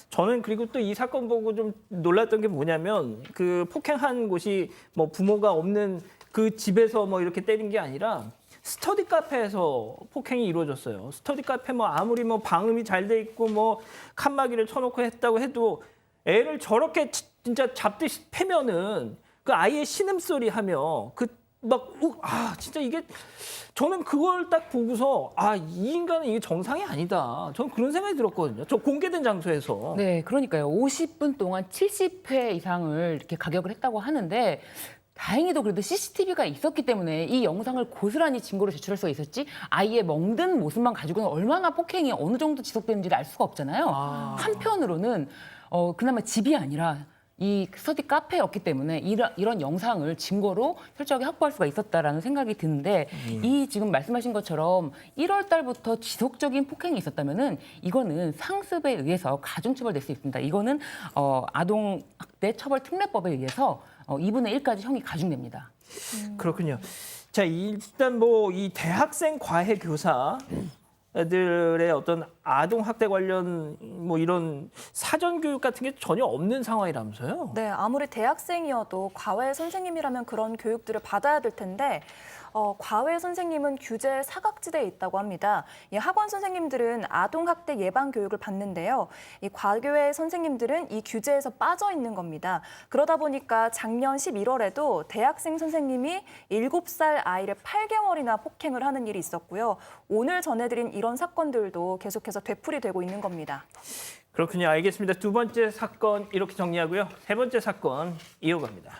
저는 그리고 또 이 사건 보고 좀 놀랐던 게 뭐냐면 그 폭행한 곳이 뭐 부모가 없는 그 집에서 뭐 이렇게 때린 게 아니라 스터디 카페에서 폭행이 이루어졌어요. 스터디 카페 뭐 아무리 뭐 방음이 잘 돼 있고 뭐 칸막이를 쳐놓고 했다고 해도 애를 저렇게 진짜 잡듯이 패면은 그 아이의 신음소리 하며 진짜 이게 저는 그걸 딱 보고서 이 인간은 이게 정상이 아니다. 저는 그런 생각이 들었거든요. 저 공개된 장소에서. 네, 그러니까요. 50분 동안 70회 이상을 이렇게 가격을 했다고 하는데 다행히도 그래도 CCTV가 있었기 때문에 이 영상을 고스란히 증거로 제출할 수가 있었지 아이의 멍든 모습만 가지고는 얼마나 폭행이 어느 정도 지속되는지를 알 수가 없잖아요. 한편으로는 그나마 집이 아니라 이 스터디 카페였기 때문에 이런 영상을 증거로 철저하게 확보할 수가 있었다라는 생각이 드는데 이 지금 말씀하신 것처럼 1월 달부터 지속적인 폭행이 있었다면은 이거는 상습에 의해서 가중처벌될 수 있습니다. 이거는 아동학대 처벌 특례법에 의해서 2분의 1까지 형이 가중됩니다. 그렇군요. 자, 일단 뭐 이 대학생 과외 교사들의 어떤 아동 학대 관련 뭐 이런 사전 교육 같은 게 전혀 없는 상황이라면서요? 네, 아무리 대학생이어도 과외 선생님이라면 그런 교육들을 받아야 될 텐데 과외 선생님은 규제 사각지대에 있다고 합니다. 이 학원 선생님들은 아동학대 예방 교육을 받는데요. 이 과외 선생님들은 이 규제에서 빠져 있는 겁니다. 그러다 보니까 작년 11월에도 대학생 선생님이 7살 아이를 8개월이나 폭행을 하는 일이 있었고요. 오늘 전해드린 이런 사건들도 계속해서 되풀이되고 있는 겁니다. 그렇군요. 알겠습니다. 두 번째 사건 이렇게 정리하고요. 세 번째 사건 이어갑니다.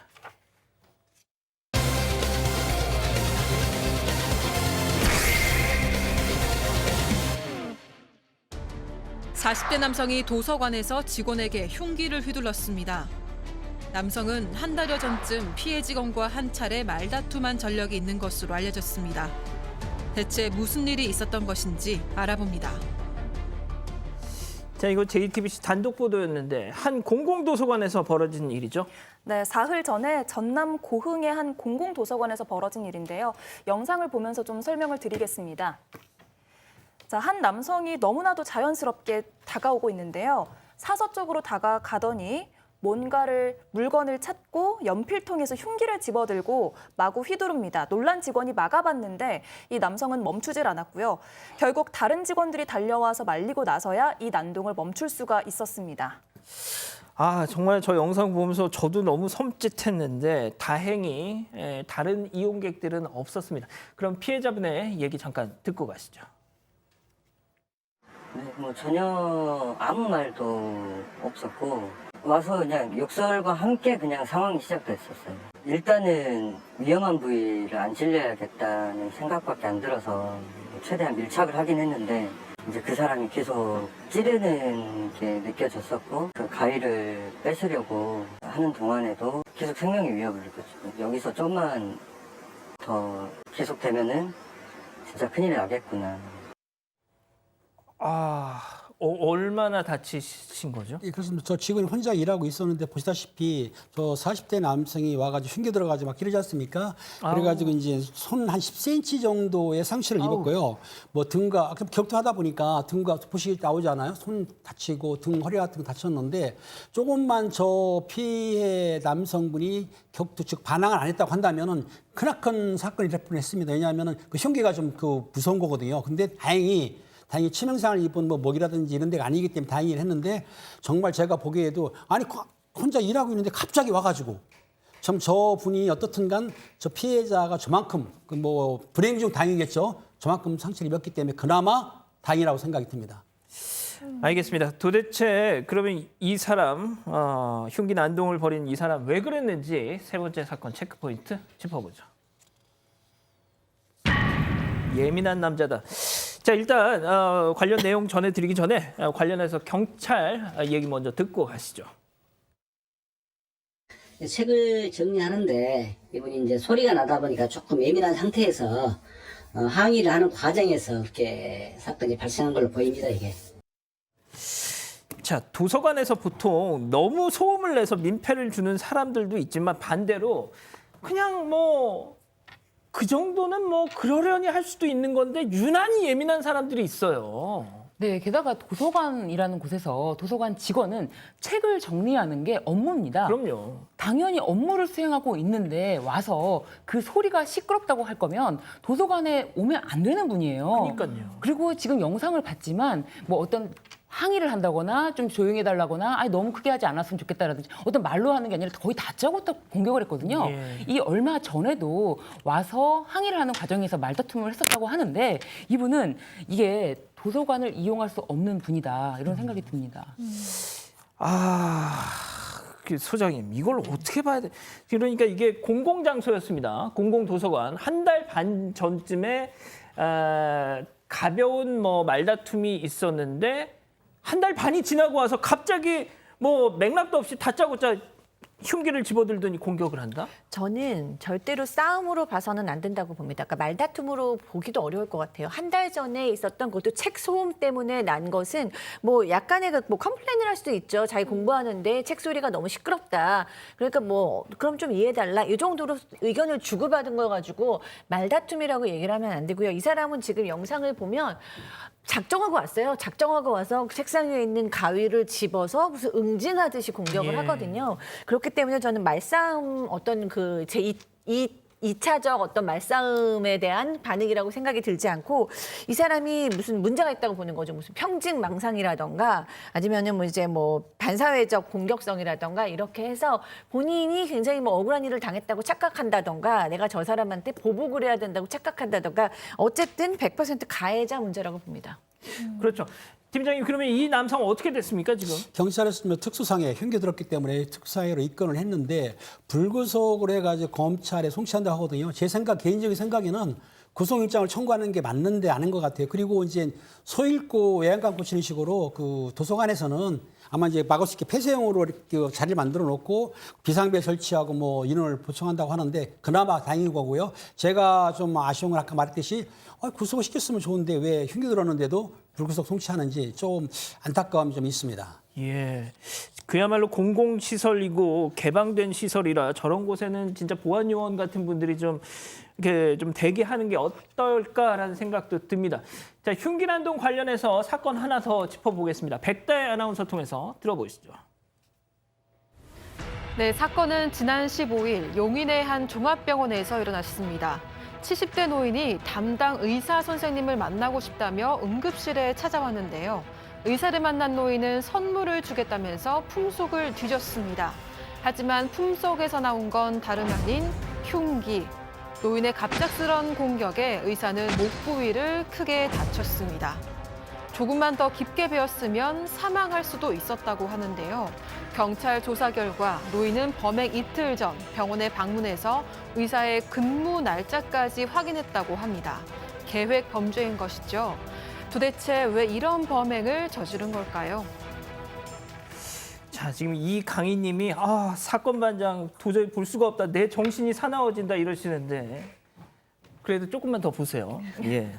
40대 남성이 도서관에서 직원에게 흉기를 휘둘렀습니다. 남성은 한 달여 전쯤 피해 직원과 한 차례 말다툼한 전력이 있는 것으로 알려졌습니다. 대체 무슨 일이 있었던 것인지 알아봅니다. 자, 이거 JTBC 단독 보도였는데 한 공공도서관에서 벌어진 일이죠. 네, 사흘 전에 전남 고흥의 한 공공도서관에서 벌어진 일인데요. 영상을 보면서 좀 설명을 드리겠습니다. 자, 한 남성이 너무나도 자연스럽게 다가오고 있는데요. 사서 쪽으로 다가가더니 물건을 찾고 연필통에서 흉기를 집어들고 마구 휘두릅니다. 놀란 직원이 막아봤는데 이 남성은 멈추질 않았고요. 결국 다른 직원들이 달려와서 말리고 나서야 이 난동을 멈출 수가 있었습니다. 아, 정말 저 영상 보면서 저도 너무 섬찟했는데 다행히 다른 이용객들은 없었습니다. 그럼 피해자분의 얘기 잠깐 듣고 가시죠. 네, 뭐 전혀 아무 말도 없었고 와서 그냥 욕설과 함께 그냥 상황이 시작됐었어요. 일단은 위험한 부위를 안 찔려야겠다는 생각밖에 안 들어서 최대한 밀착을 하긴 했는데 이제 그 사람이 계속 찌르는 게 느껴졌었고 그 가위를 뺏으려고 하는 동안에도 계속 생명의 위협을 느꼈어요. 여기서 좀만 더 계속되면은 진짜 큰일 나겠구나. 얼마나 다치신 거죠? 예, 그렇습니다. 저 직원이 혼자 일하고 있었는데 보시다시피 저 40대 남성이 와가지고 흉기 들어가지고 막 이러지 않습니까? 그래가지고 이제 손 한 10cm 정도의 상처를 입었고요. 뭐 등과 격투하다 보니까 등과 보시 나오잖아요. 손 다치고 등 허리 같은 거 다쳤는데 조금만 저 피해 남성분이 격투 즉 반항을 안 했다고 한다면은 크나큰 사건이 될 뻔했습니다. 왜냐하면은 그 흉기가 좀 무서운 거거든요. 근데 다행히 치명상을 입은 뭐 목이라든지 이런 데가 아니기 때문에 다행이긴 했는데 정말 제가 보기에도 아니 혼자 일하고 있는데 갑자기 와가지고 참 저 분이 어떻든 간 저 피해자가 저만큼 뭐 불행 중 다행이겠죠. 저만큼 상처를 입었기 때문에 그나마 다행이라고 생각이 듭니다. 알겠습니다. 도대체 그러면 이 사람 흉기 난동을 벌인 이 사람 왜 그랬는지 세 번째 사건 체크 포인트 짚어보죠. 예민한 남자다. 자, 일단 관련 내용 전해드리기 전에 관련해서 경찰 얘기 먼저 듣고 가시죠. 책을 정리하는데 이분이 이제 소리가 나다 보니까 조금 예민한 상태에서 항의를 하는 과정에서 이렇게 사건이 발생한 걸로 보입니다, 이게. 자, 도서관에서 보통 너무 소음을 내서 민폐를 주는 사람들도 있지만 반대로 그냥 뭐 그 정도는 뭐 그러려니 할 수도 있는 건데 유난히 예민한 사람들이 있어요. 네, 게다가 도서관이라는 곳에서 도서관 직원은 책을 정리하는 게 업무입니다. 그럼요. 당연히 업무를 수행하고 있는데 와서 그 소리가 시끄럽다고 할 거면 도서관에 오면 안 되는 분이에요. 그러니까요. 그리고 지금 영상을 봤지만 뭐 어떤 항의를 한다거나 좀 조용히 해달라거나 아니 너무 크게 하지 않았으면 좋겠다라든지 어떤 말로 하는 게 아니라 거의 다짜고짜 공격을 했거든요. 예. 이 얼마 전에도 와서 항의를 하는 과정에서 말다툼을 했었다고 하는데 이분은 이게 도서관을 이용할 수 없는 분이다 이런 생각이 듭니다. 소장님 이걸 어떻게 봐야 돼? 그러니까 이게 공공장소였습니다. 공공도서관 한 달 반 전쯤에 가벼운 뭐 말다툼이 있었는데 한 달 반이 지나고 와서 갑자기 뭐 맥락도 없이 다짜고짜 흉기를 집어들더니 공격을 한다? 저는 절대로 싸움으로 봐서는 안 된다고 봅니다. 그러니까 말다툼으로 보기도 어려울 것 같아요. 한 달 전에 있었던 것도 책 소음 때문에 난 것은 뭐 약간의 뭐 컴플레인을 할 수도 있죠. 자기 공부하는데 책 소리가 너무 시끄럽다. 그러니까 뭐 그럼 좀 이해해달라. 이 정도로 의견을 주고받은 거 가지고 말다툼이라고 얘기를 하면 안 되고요. 이 사람은 지금 영상을 보면 작정하고 왔어요. 작정하고 와서 책상 위에 있는 가위를 집어서 무슨 응징하듯이 공격을 예. 하거든요. 그렇기 때문에 저는 말싸움 어떤 그 이차적 어떤 말싸움에 대한 반응이라고 생각이 들지 않고 이 사람이 무슨 문제가 있다고 보는 거죠. 무슨 평증망상이라던가 아니면은 뭐 이제 뭐 반사회적 공격성이라던가 이렇게 해서 본인이 굉장히 뭐 억울한 일을 당했다고 착각한다던가 내가 저 사람한테 보복을 해야 된다고 착각한다던가 어쨌든 100% 가해자 문제라고 봅니다. 그렇죠. 팀장님 그러면 이 남성 어떻게 됐습니까 지금? 경찰에서 특수상해 흉기 들었기 때문에 특수상해로 입건을 했는데 불구속을 해가지고 검찰에 송치한다고 하거든요. 제 개인적인 생각에는 구속영장을 청구하는 게 맞는데 아닌 것 같아요. 그리고 이제 소잃고 외양간 치는 식으로 그 도서관에서는 아마 이제 막을 수 있게 폐쇄형으로 이렇게 자리를 만들어 놓고 비상벨 설치하고 뭐 인원을 보충한다고 하는데 그나마 다행인 거고요. 제가 좀 아쉬운 건 아까 말했듯이 구속을 시켰으면 좋은데 왜 흉기 들었는데도 불구속 송치하는지 좀 안타까움이 좀 있습니다. 예, 그야말로 공공시설이고 개방된 시설이라 저런 곳에는 진짜 보안요원 같은 분들이 좀 이렇게 좀 대기하는 게 어떨까라는 생각도 듭니다. 자, 흉기난동 관련해서 사건 하나 더 짚어보겠습니다. 백다혜 아나운서 통해서 들어보시죠. 네, 사건은 지난 15일 용인의 한 종합병원에서 일어났습니다. 70대 노인이 담당 의사 선생님을 만나고 싶다며 응급실에 찾아왔는데요. 의사를 만난 노인은 선물을 주겠다면서 품속을 뒤졌습니다. 하지만 품속에서 나온 건 다름 아닌 흉기. 노인의 갑작스런 공격에 의사는 목 부위를 크게 다쳤습니다. 조금만 더 깊게 베었으면 사망할 수도 있었다고 하는데요. 경찰 조사 결과 노인은 범행 이틀 전 병원에 방문해서 의사의 근무 날짜까지 확인했다고 합니다. 계획 범죄인 것이죠. 도대체 왜 이런 범행을 저지른 걸까요? 자, 지금 이강희 님이 사건 반장 도저히 볼 수가 없다. 내 정신이 사나워진다 이러시는데 그래도 조금만 더 보세요. 예.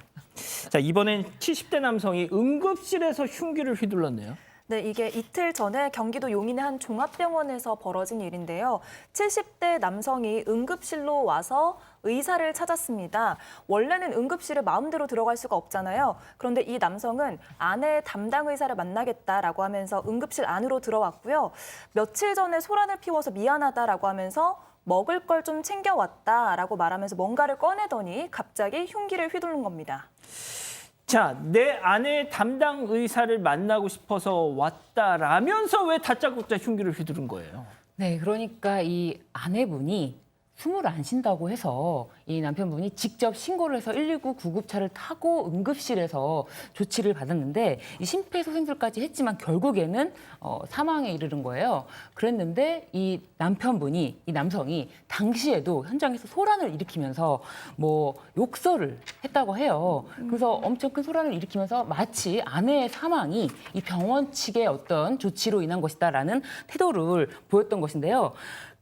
자, 이번엔 70대 남성이 응급실에서 흉기를 휘둘렀네요. 네, 이게 이틀 전에 경기도 용인의 한 종합병원에서 벌어진 일인데요. 70대 남성이 응급실로 와서 의사를 찾았습니다. 원래는 응급실에 마음대로 들어갈 수가 없잖아요. 그런데 이 남성은 아내 담당 의사를 만나겠다라고 하면서 응급실 안으로 들어왔고요. 며칠 전에 소란을 피워서 미안하다라고 하면서 먹을 걸 좀 챙겨왔다라고 말하면서 뭔가를 꺼내더니 갑자기 흉기를 휘두른 겁니다. 자, 내 아내 담당 의사를 만나고 싶어서 왔다라면서 왜 다짜고짜 흉기를 휘두른 거예요? 네, 그러니까 이 아내분이 숨을 안 쉰다고 해서 이 남편분이 직접 신고를 해서 119 구급차를 타고 응급실에서 조치를 받았는데 이 심폐소생술까지 했지만 결국에는 사망에 이르는 거예요. 그랬는데 이 남성이 당시에도 현장에서 소란을 일으키면서 뭐 욕설을 했다고 해요. 그래서 엄청 큰 소란을 일으키면서 마치 아내의 사망이 이 병원 측의 어떤 조치로 인한 것이다라는 태도를 보였던 것인데요.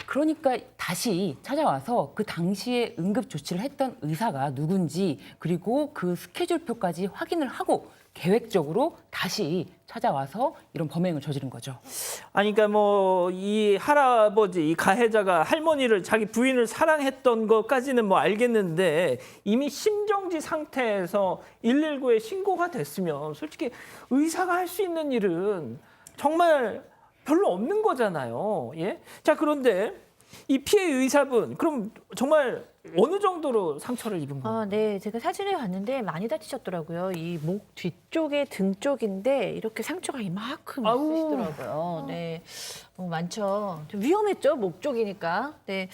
그러니까 다시 찾아와서 그 당시에 응급 조치를 했던 의사가 누군지 그리고 그 스케줄표까지 확인을 하고 계획적으로 다시 찾아와서 이런 범행을 저지른 거죠. 아니, 그러니까 뭐 이 할아버지, 이 가해자가 할머니를 자기 부인을 사랑했던 것까지는 뭐 알겠는데 이미 심정지 상태에서 119에 신고가 됐으면 솔직히 의사가 할 수 있는 일은 정말 별로 없는 거잖아요. 예? 자, 그런데 이 피해 의사분 그럼 정말 어느 정도로 상처를 입은 거예요? 네, 제가 사진을 봤는데 많이 다치셨더라고요. 이 목 뒤쪽에 등 쪽인데 이렇게 상처가 이만큼 있으시더라고요. 네, 많죠. 좀 위험했죠, 목 쪽이니까. 네,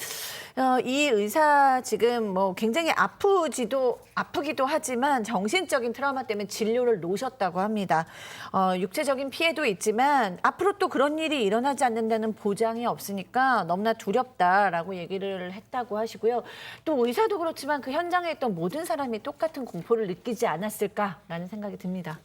이 의사 지금 뭐 굉장히 아프기도 하지만 정신적인 트라우마 때문에 진료를 놓으셨다고 합니다. 육체적인 피해도 있지만 앞으로 또 그런 일이 일어나지 않는다는 보장이 없으니까 너무나 두렵다라고 얘기를 했다고 하시고요. 또 의사도 그렇지만 그 현장에 있던 모든 사람이 똑같은 공포를 느끼지 않았을까라는 생각이 듭니다.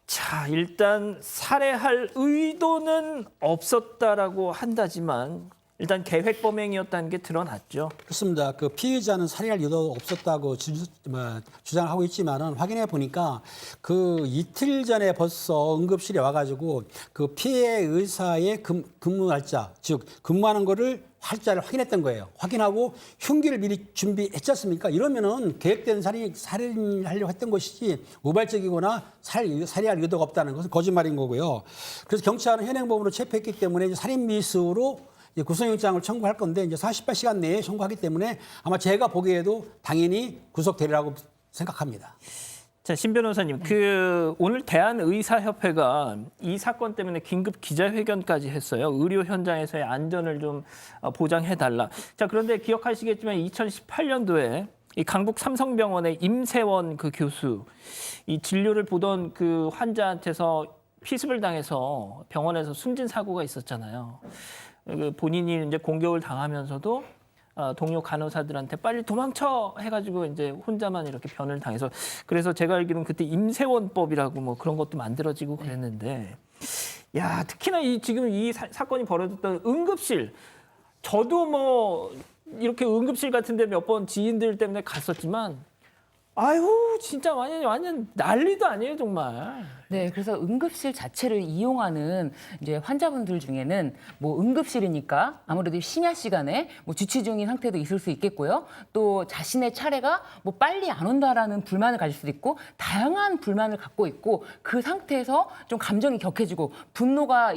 자, 일단 살해할 의도는 없었다라고 한다지만 일단 계획 범행이었다는 게 드러났죠. 그렇습니다. 그 피해자는 살해할 의도가 없었다고 주장하고 있지만은 확인해 보니까 그 이틀 전에 벌써 응급실에 와가지고 그 피해 의사의 근무 날짜, 즉 근무하는 거를 활자를 확인했던 거예요. 확인하고 흉기를 미리 준비했지 않습니까? 이러면은 계획된 살인하려고 했던 것이지 우발적이거나 살해할 의도가 없다는 것은 거짓말인 거고요. 그래서 경찰은 현행범으로 체포했기 때문에 이제 살인 미수로 이제 구속영장을 청구할 건데 이제 48시간 내에 청구하기 때문에 아마 제가 보기에도 당연히 구속되리라고 생각합니다. 자, 신 변호사님, 오늘 대한의사협회가 이 사건 때문에 긴급 기자회견까지 했어요. 의료 현장에서의 안전을 좀 보장해달라. 자, 그런데 기억하시겠지만 2018년도에 이 강북 삼성병원의 임세원 그 교수, 이 진료를 보던 그 환자한테서 피습을 당해서 병원에서 숨진 사고가 있었잖아요. 본인이 이제 공격을 당하면서도 동료 간호사들한테 빨리 도망쳐 해가지고 이제 혼자만 이렇게 변을 당해서 그래서 제가 알기로는 그때 임세원법이라고 뭐 그런 것도 만들어지고 그랬는데 야 특히나 지금 이 사건이 벌어졌던 응급실 저도 뭐 이렇게 응급실 같은데 몇 번 지인들 때문에 갔었지만 아유 진짜 완전 난리도 아니에요 정말. 네, 그래서 응급실 자체를 이용하는 이제 환자분들 중에는 뭐 응급실이니까 아무래도 심야 시간에 뭐 주치 중인 상태도 있을 수 있겠고요. 또 자신의 차례가 뭐 빨리 안 온다라는 불만을 가질 수도 있고 다양한 불만을 갖고 있고 그 상태에서 좀 감정이 격해지고 분노가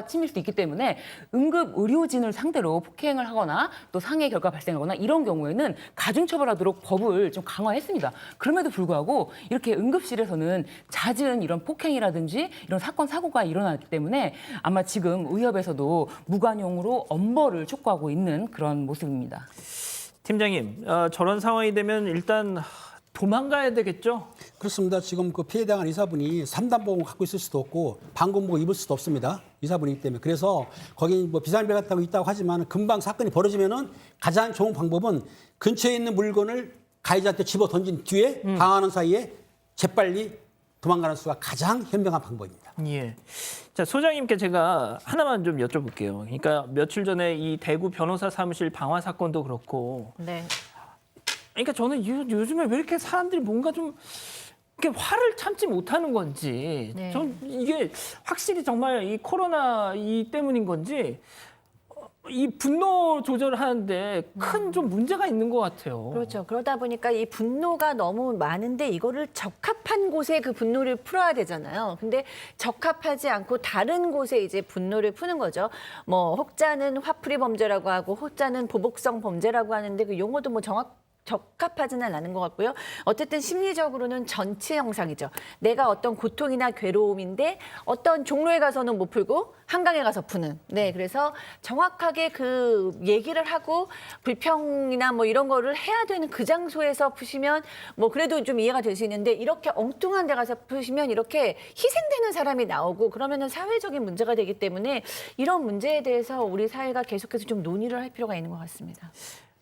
치밀 수 있기 때문에 응급 의료진을 상대로 폭행을 하거나 또 상해 결과 발생하거나 이런 경우에는 가중처벌하도록 법을 좀 강화했습니다. 그럼에도 불구하고 이렇게 응급실에서는 잦은 이런 폭행이라든지 이런 사건 사고가 일어나기 때문에 아마 지금 의협에서도 무관용으로 엄벌을 촉구하고 있는 그런 모습입니다. 팀장님, 저런 상황이 되면 일단 도망가야 되겠죠? 그렇습니다. 지금 그 피해당한 의사분이 3단봉을 갖고 있을 수도 없고 방검복을 입을 수도 없습니다. 의사분이기 때문에. 그래서 거기 뭐 비상벨 같은 거 있다고 하지만 금방 사건이 벌어지면은 가장 좋은 방법은 근처에 있는 물건을 가해자한테 집어 던진 뒤에 당하는 사이에 재빨리 도망가는 수가 가장 현명한 방법입니다. 예. 자, 소장님께 제가 하나만 좀 여쭤볼게요. 그러니까 며칠 전에 이 대구 변호사 사무실 방화 사건도 그렇고 네. 그러니까 저는 요즘에 왜 이렇게 사람들이 뭔가 좀 이렇게 화를 참지 못하는 건지 네. 전 이게 확실히 정말 이 코로나 때문인 건지 이 분노 조절을 하는데 큰 좀 문제가 있는 것 같아요. 그렇죠. 그러다 보니까 이 분노가 너무 많은데 이거를 적합한 곳에 그 분노를 풀어야 되잖아요. 근데 적합하지 않고 다른 곳에 이제 분노를 푸는 거죠. 뭐 혹자는 화풀이 범죄라고 하고 혹자는 보복성 범죄라고 하는데 그 용어도 뭐 적합하지는 않은 것 같고요. 어쨌든 심리적으로는 전체 형상이죠. 내가 어떤 고통이나 괴로움인데 어떤 종로에 가서는 못 풀고 한강에 가서 푸는. 네, 그래서 정확하게 그 얘기를 하고 불평이나 뭐 이런 거를 해야 되는 그 장소에서 푸시면 뭐 그래도 좀 이해가 될 수 있는데 이렇게 엉뚱한 데 가서 푸시면 이렇게 희생되는 사람이 나오고 그러면은 사회적인 문제가 되기 때문에 이런 문제에 대해서 우리 사회가 계속해서 좀 논의를 할 필요가 있는 것 같습니다.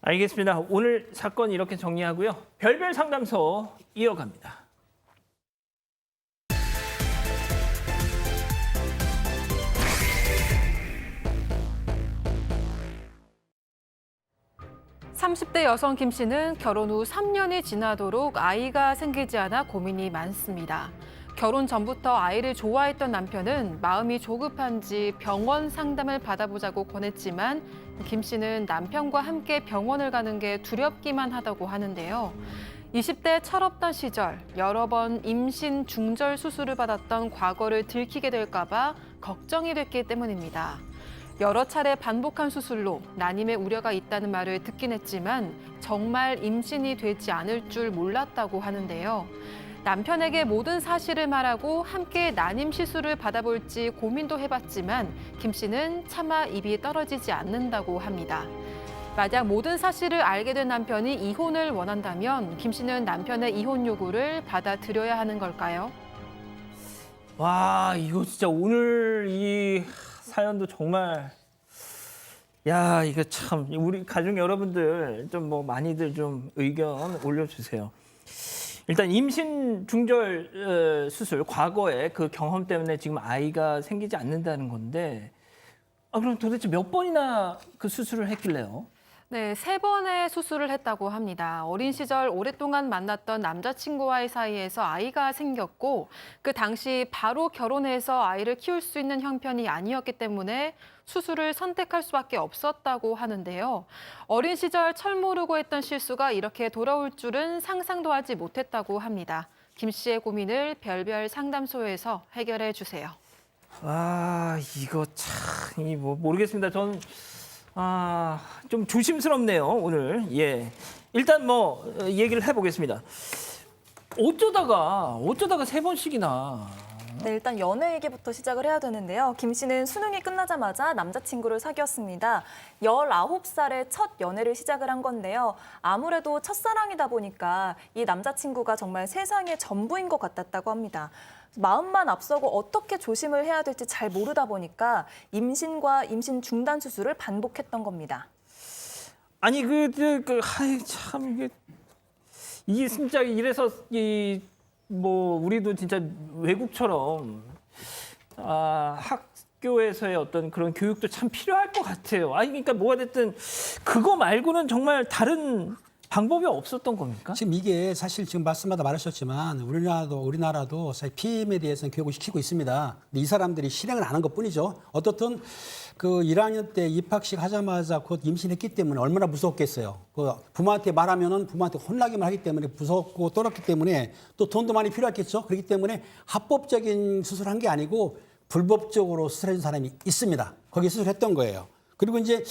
알겠습니다. 오늘 사건 이렇게 정리하고요. 별별 상담소 이어갑니다. (30대) 여성 김 씨는 결혼 후 3년이 지나도록 아이가 생기지 않아 고민이 많습니다. 결혼 전부터 아이를 좋아했던 남편은 마음이 조급한지 병원 상담을 받아보자고 권했지만 김 씨는 남편과 함께 병원을 가는 게 두렵기만 하다고 하는데요. 20대 철없던 시절 여러 번 임신 중절 수술을 받았던 과거를 들키게 될까 봐 걱정이 됐기 때문입니다. 여러 차례 반복한 수술로 난임의 우려가 있다는 말을 듣긴 했지만 정말 임신이 되지 않을 줄 몰랐다고 하는데요. 남편에게 모든 사실을 말하고 함께 난임 시술을 받아볼지 고민도 해봤지만 김 씨는 차마 입이 떨어지지 않는다고 합니다. 만약 모든 사실을 알게 된 남편이 이혼을 원한다면 김 씨는 남편의 이혼 요구를 받아들여야 하는 걸까요? 와, 이거 진짜 오늘 이 사연도 정말 야, 이거 참 우리 가족 여러분들 좀 뭐 많이들 좀 의견 올려주세요. 일단 임신 중절 수술 과거에 그 경험 때문에 지금 아이가 생기지 않는다는 건데 그럼 도대체 몇 번이나 그 수술을 했길래요? 네, 3번의 수술을 했다고 합니다. 어린 시절 오랫동안 만났던 남자친구와의 사이에서 아이가 생겼고 그 당시 바로 결혼해서 아이를 키울 수 있는 형편이 아니었기 때문에 수술을 선택할 수밖에 없었다고 하는데요. 어린 시절 철 모르고 했던 실수가 이렇게 돌아올 줄은 상상도 하지 못했다고 합니다. 김 씨의 고민을 별별 상담소에서 해결해 주세요. 아, 이거 참, 뭐 모르겠습니다. 전 좀 조심스럽네요, 오늘. 예. 일단 뭐 얘기를 해보겠습니다. 어쩌다가 3번씩이나. 네, 일단 연애 얘기부터 시작을 해야 되는데요. 김 씨는 수능이 끝나자마자 남자친구를 사귀었습니다. 19살에 첫 연애를 시작을 한 건데요. 아무래도 첫사랑이다 보니까 이 남자친구가 정말 세상의 전부인 것 같았다고 합니다. 마음만 앞서고 어떻게 조심을 해야 될지 잘 모르다 보니까 임신과 임신 중단 수술을 반복했던 겁니다. 아니 참 이게 진짜 이래서 뭐 우리도 진짜 외국처럼 학교에서의 어떤 그런 교육도 참 필요할 것 같아요. 아니 그러니까 뭐가 됐든 그거 말고는 정말 다른 방법이 없었던 겁니까? 지금 이게 사실 지금 말씀마다 말하셨지만 우리나라도 사실 PM에 대해서는 교육을 시키고 있습니다. 근데 이 사람들이 실행을 안 한 것뿐이죠. 어떻든 그 1학년 때 입학식 하자마자 곧 임신했기 때문에 얼마나 무서웠겠어요. 그 부모한테 말하면은 부모한테 혼나기만 하기 때문에 무섭고 떨었기 때문에 또 돈도 많이 필요했겠죠. 그렇기 때문에 합법적인 수술한 게 아니고 불법적으로 수술한 사람이 있습니다. 거기 수술했던 거예요. 그리고 이제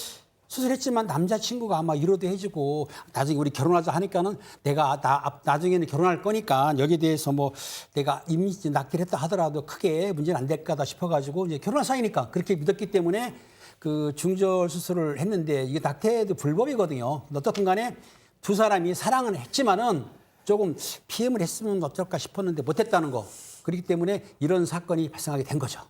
수술했지만 남자친구가 아마 위로도 해주고 나중에 우리 결혼하자 하니까는 내가 나중에는 결혼할 거니까 여기에 대해서 뭐 내가 임신 낙태를 했다 하더라도 크게 문제는 안 될 거다 싶어가지고 이제 결혼할 사이니까 그렇게 믿었기 때문에 그 중절 수술을 했는데 이게 낙태도 불법이거든요. 어떻든 간에 두 사람이 사랑은 했지만은 조금 피임을 했으면 어떨까 싶었는데 못했다는 거. 그렇기 때문에 이런 사건이 발생하게 된 거죠.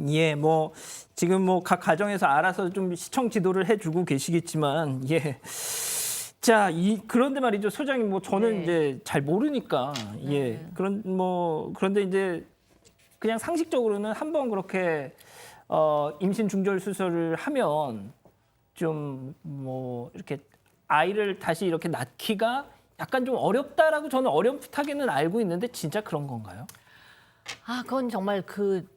예, 뭐 지금 뭐 각 가정에서 알아서 좀 시청 지도를 해주고 계시겠지만, 예. 자, 그런데 말이죠, 소장님, 뭐 저는 이제 잘 모르니까, 예, 그런데 이제 그냥 상식적으로는 한번 그렇게 임신 중절 수술을 하면 좀 뭐 이렇게 아이를 다시 이렇게 낳기가 약간 좀 어렵다라고 저는 어렴풋하게는 알고 있는데 진짜 그런 건가요? 그건 정말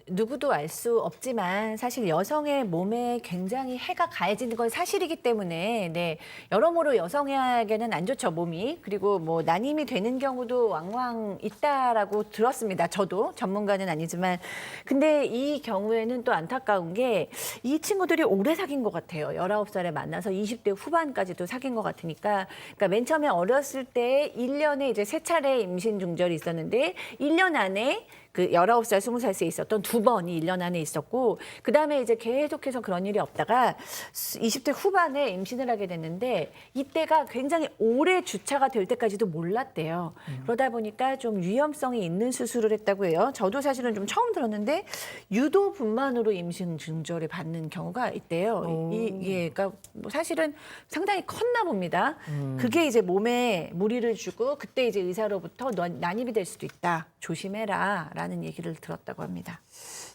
누구도 알 수 없지만 사실 여성의 몸에 굉장히 해가 가해지는 건 사실이기 때문에 네, 여러모로 여성에게는 안 좋죠, 몸이. 그리고 뭐 난임이 되는 경우도 왕왕 있다라고 들었습니다. 저도 전문가는 아니지만. 근데 이 경우에는 또 안타까운 게 이 친구들이 오래 사귄 것 같아요. 19살에 만나서 20대 후반까지도 사귄 것 같으니까. 그러니까 맨 처음에 어렸을 때 1년에 이제 3차례 임신 중절이 있었는데 1년 안에 그 19살, 20살에 있었던 2번이 1년 안에 있었고 그다음에 이제 계속해서 그런 일이 없다가 20대 후반에 임신을 하게 됐는데 이때가 굉장히 오래 주차가 될 때까지도 몰랐대요. 그러다 보니까 좀 위험성이 있는 수술을 했다고 해요. 저도 사실은 좀 처음 들었는데 유도 분만으로 임신 중절을 받는 경우가 있대요. 이게 그러니까 뭐 사실은 상당히 컸나 봅니다. 그게 이제 몸에 무리를 주고 그때 이제 의사로부터 난입이 될 수도 있다. 조심해라. 라는 얘기를 들었다고 합니다.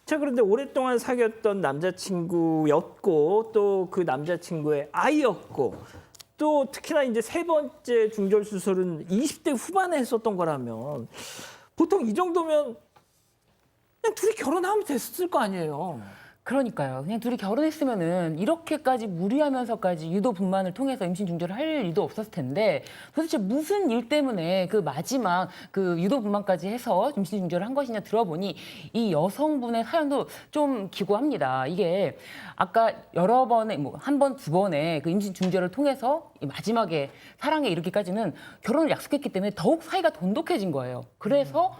자, 그런데 오랫동안 사귀었던 남자친구였고 또 그 남자친구의 아이였고 또 특히나 이제 3번째 중절 수술은 20대 후반에 했었던 거라면 보통 이 정도면 그냥 둘이 결혼하면 됐을 거 아니에요. 그러니까요. 그냥 둘이 결혼했으면은 이렇게까지 무리하면서까지 유도 분만을 통해서 임신 중절을 할 일도 없었을 텐데 도대체 무슨 일 때문에 그 마지막 그 유도 분만까지 해서 임신 중절을 한 것이냐 들어보니 이 여성분의 사연도 좀 기고합니다. 이게 아까 여러 번에 뭐 한 번, 2번의 그 임신 중절을 통해서 이 마지막에 사랑에 이르기까지는 결혼을 약속했기 때문에 더욱 사이가 돈독해진 거예요. 그래서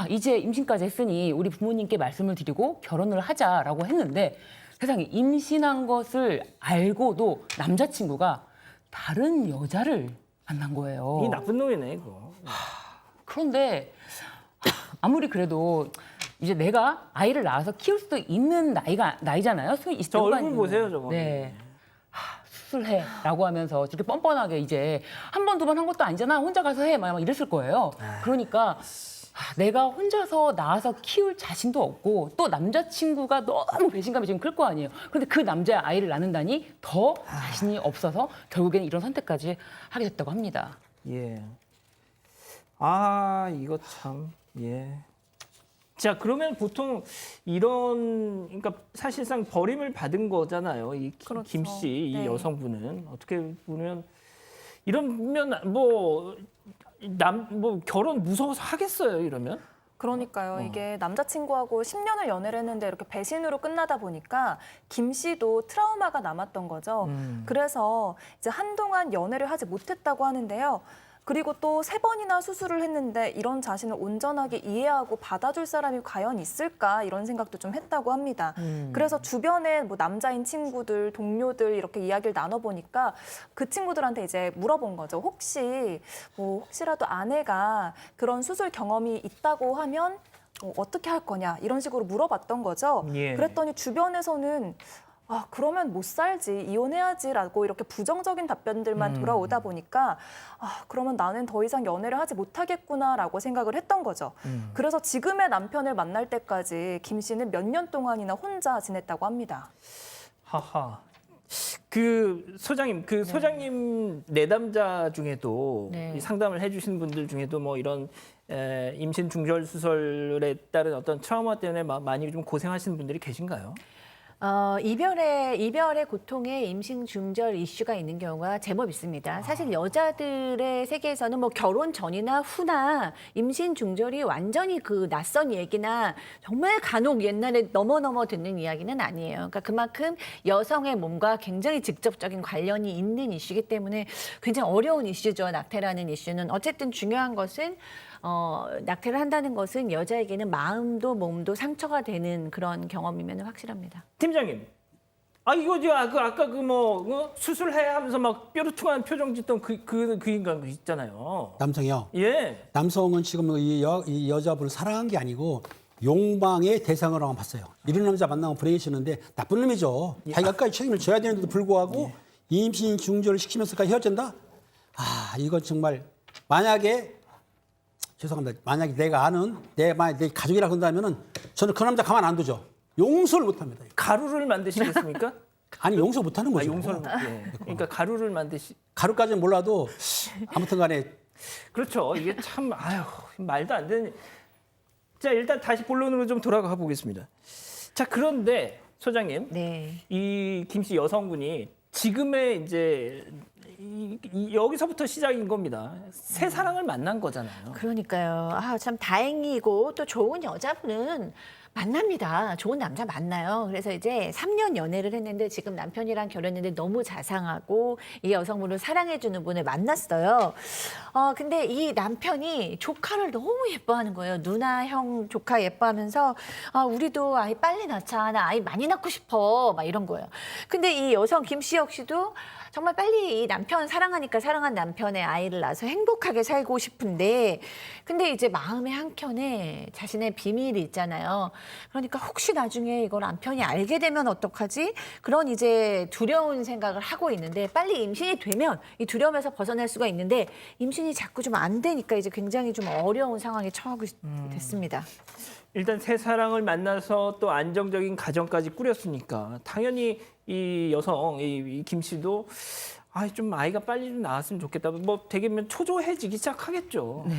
이제 임신까지 했으니 우리 부모님께 말씀을 드리고 결혼을 하자라고 했는데 세상에 임신한 것을 알고도 남자친구가 다른 여자를 만난 거예요. 이 나쁜 놈이네, 이거. 그런데 아무리 그래도 이제 내가 아이를 낳아서 키울 수도 있는 나이잖아요. 저 얼굴 보세요, 저거. 네. 수술해라고 하면서 이렇게 뻔뻔하게 이제 한 번, 2번 한 것도 아니잖아. 혼자 가서 해. 막 이랬을 거예요. 그러니까 내가 혼자서 낳아서 키울 자신도 없고 또 남자친구가 너무 배신감이 지금 클 거 아니에요. 그런데 그 남자의 아이를 낳는다니 더 자신이 없어서 결국에는 이런 선택까지 하게 됐다고 합니다. 예. 이거 참. 예. 자, 그러면 보통 이런, 그러니까 사실상 버림을 받은 거잖아요. 이 그렇죠. 김 씨, 이 네. 여성분은 어떻게 보면 이러면 결혼 무서워서 하겠어요, 이러면? 그러니까요. 이게 남자친구하고 10년을 연애를 했는데 이렇게 배신으로 끝나다 보니까 김 씨도 트라우마가 남았던 거죠. 그래서 이제 한동안 연애를 하지 못했다고 하는데요. 그리고 또 3번이나 수술을 했는데 이런 자신을 온전하게 이해하고 받아줄 사람이 과연 있을까 이런 생각도 좀 했다고 합니다. 그래서 주변에 뭐 남자인 친구들, 동료들 이렇게 이야기를 나눠보니까 그 친구들한테 이제 물어본 거죠. 혹시라도 아내가 그런 수술 경험이 있다고 하면 어떻게 할 거냐 이런 식으로 물어봤던 거죠. 예. 그랬더니 주변에서는 그러면 못 살지, 이혼해야지라고 이렇게 부정적인 답변들만 돌아오다 보니까 그러면 나는 더 이상 연애를 하지 못하겠구나라고 생각을 했던 거죠. 그래서 지금의 남편을 만날 때까지 김 씨는 몇 년 동안이나 혼자 지냈다고 합니다. 하하. 그 소장님, 소장님 내담자 중에도 네. 이 상담을 해주신 분들 중에도 뭐 이런 임신 중절 수술에 따른 어떤 트라우마 때문에 많이 좀 고생하시는 분들이 계신가요? 이별의 고통에 임신 중절 이슈가 있는 경우가 제법 있습니다. 사실 여자들의 세계에서는 뭐 결혼 전이나 후나 임신 중절이 완전히 그 낯선 얘기나 정말 간혹 옛날에 넘어 듣는 이야기는 아니에요. 그러니까 그만큼 여성의 몸과 굉장히 직접적인 관련이 있는 이슈이기 때문에 굉장히 어려운 이슈죠. 낙태라는 이슈는. 어쨌든 중요한 것은 낙태를 한다는 것은 여자에게는 마음도 몸도 상처가 되는 그런 경험이면 확실합니다. 팀장님, 이거 아까 수술해 하면서 막 뾰루퉁한 표정 짓던 그 인간 있잖아요. 남성이요. 예. 남성은 지금 이 여자분을 사랑한 게 아니고 욕망의 대상으로만 봤어요. 이런 남자 만나면 불행해지는데 나쁜 놈이죠. 자기가까지 책임을 져야 되는데도 불구하고 임신 중절을 시키면서까지 헤어진다? 이건 정말 죄송합니다. 만약에 내가 아는 내 가족이라고 한다면은 저는 그 남자 가만 안 두죠. 용서를 못 합니다. 가루를 만드시겠습니까? 아니 용서 못 하는 거죠. 용서를 그러니까 가루를 가루까지는 몰라도 아무튼 간에 그렇죠. 이게 참 말도 안 되는. 자, 일단 다시 본론으로 좀 돌아가 보겠습니다. 자, 그런데 소장님, 네. 이 김 씨 여성분이 지금의 이제 여기서부터 시작인 겁니다. 새 사랑을 만난 거잖아요. 그러니까요. 참 다행이고 또 좋은 여자분은 만납니다. 좋은 남자 만나요. 그래서 이제 3년 연애를 했는데 지금 남편이랑 결혼했는데 너무 자상하고 이 여성분을 사랑해주는 분을 만났어요. 근데 이 남편이 조카를 너무 예뻐하는 거예요. 누나, 형, 조카 예뻐하면서 우리도 아이 빨리 낳자. 나 아이 많이 낳고 싶어. 막 이런 거예요. 근데 이 여성 김 씨 역시도 정말 빨리 이 남편 사랑하니까 사랑한 남편의 아이를 낳아서 행복하게 살고 싶은데 근데 이제 마음의 한켠에 자신의 비밀이 있잖아요. 그러니까 혹시 나중에 이걸 남편이 알게 되면 어떡하지? 그런 이제 두려운 생각을 하고 있는데 빨리 임신이 되면 이 두려움에서 벗어날 수가 있는데 임신이 자꾸 좀 안 되니까 이제 굉장히 좀 어려운 상황에 처하고 됐습니다. 일단 새 사랑을 만나서 또 안정적인 가정까지 꾸렸으니까 당연히 이 여성, 이 김 씨도 좀 아이가 빨리 좀 나왔으면 좋겠다. 되게면 초조해지기 시작하겠죠. 네.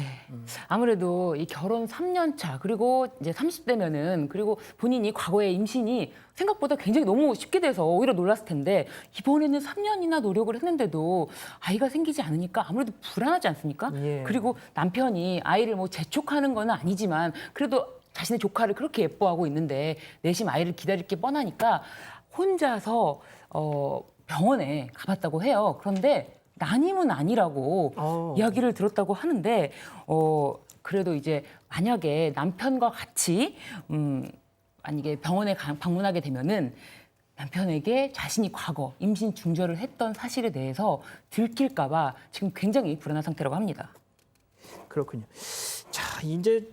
아무래도 이 결혼 3년 차 그리고 이제 30대면은 그리고 본인이 과거에 임신이 생각보다 굉장히 너무 쉽게 돼서 오히려 놀랐을 텐데 이번에는 3년이나 노력을 했는데도 아이가 생기지 않으니까 아무래도 불안하지 않습니까? 예. 그리고 남편이 아이를 재촉하는 건 아니지만 그래도 자신의 조카를 그렇게 예뻐하고 있는데 내심 아이를 기다릴 게 뻔하니까 혼자서 병원에 가봤다고 해요. 그런데 난임은 아니라고 이야기를 들었다고 하는데 그래도 이제 만약에 남편과 같이 만약에 병원에 방문하게 되면은 남편에게 자신이 과거 임신 중절을 했던 사실에 대해서 들킬까 봐 지금 굉장히 불안한 상태라고 합니다. 그렇군요. 자, 이제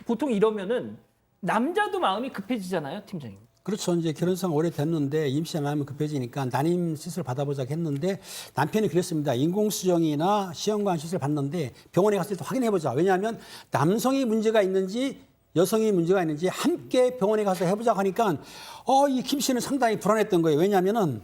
보통 이러면은 남자도 마음이 급해지잖아요, 팀장님. 그렇죠. 이제 결혼생 오래 됐는데 임신 안 하면 급해지니까 난임 시술 받아보자고 했는데 남편이 그랬습니다. 인공수정이나 시험관 시술 받는데 병원에 갔을 때 확인해보자. 왜냐하면 남성이 문제가 있는지 여성이 문제가 있는지 함께 병원에 가서 해보자고 하니까 이 김 씨는 상당히 불안했던 거예요. 왜냐하면은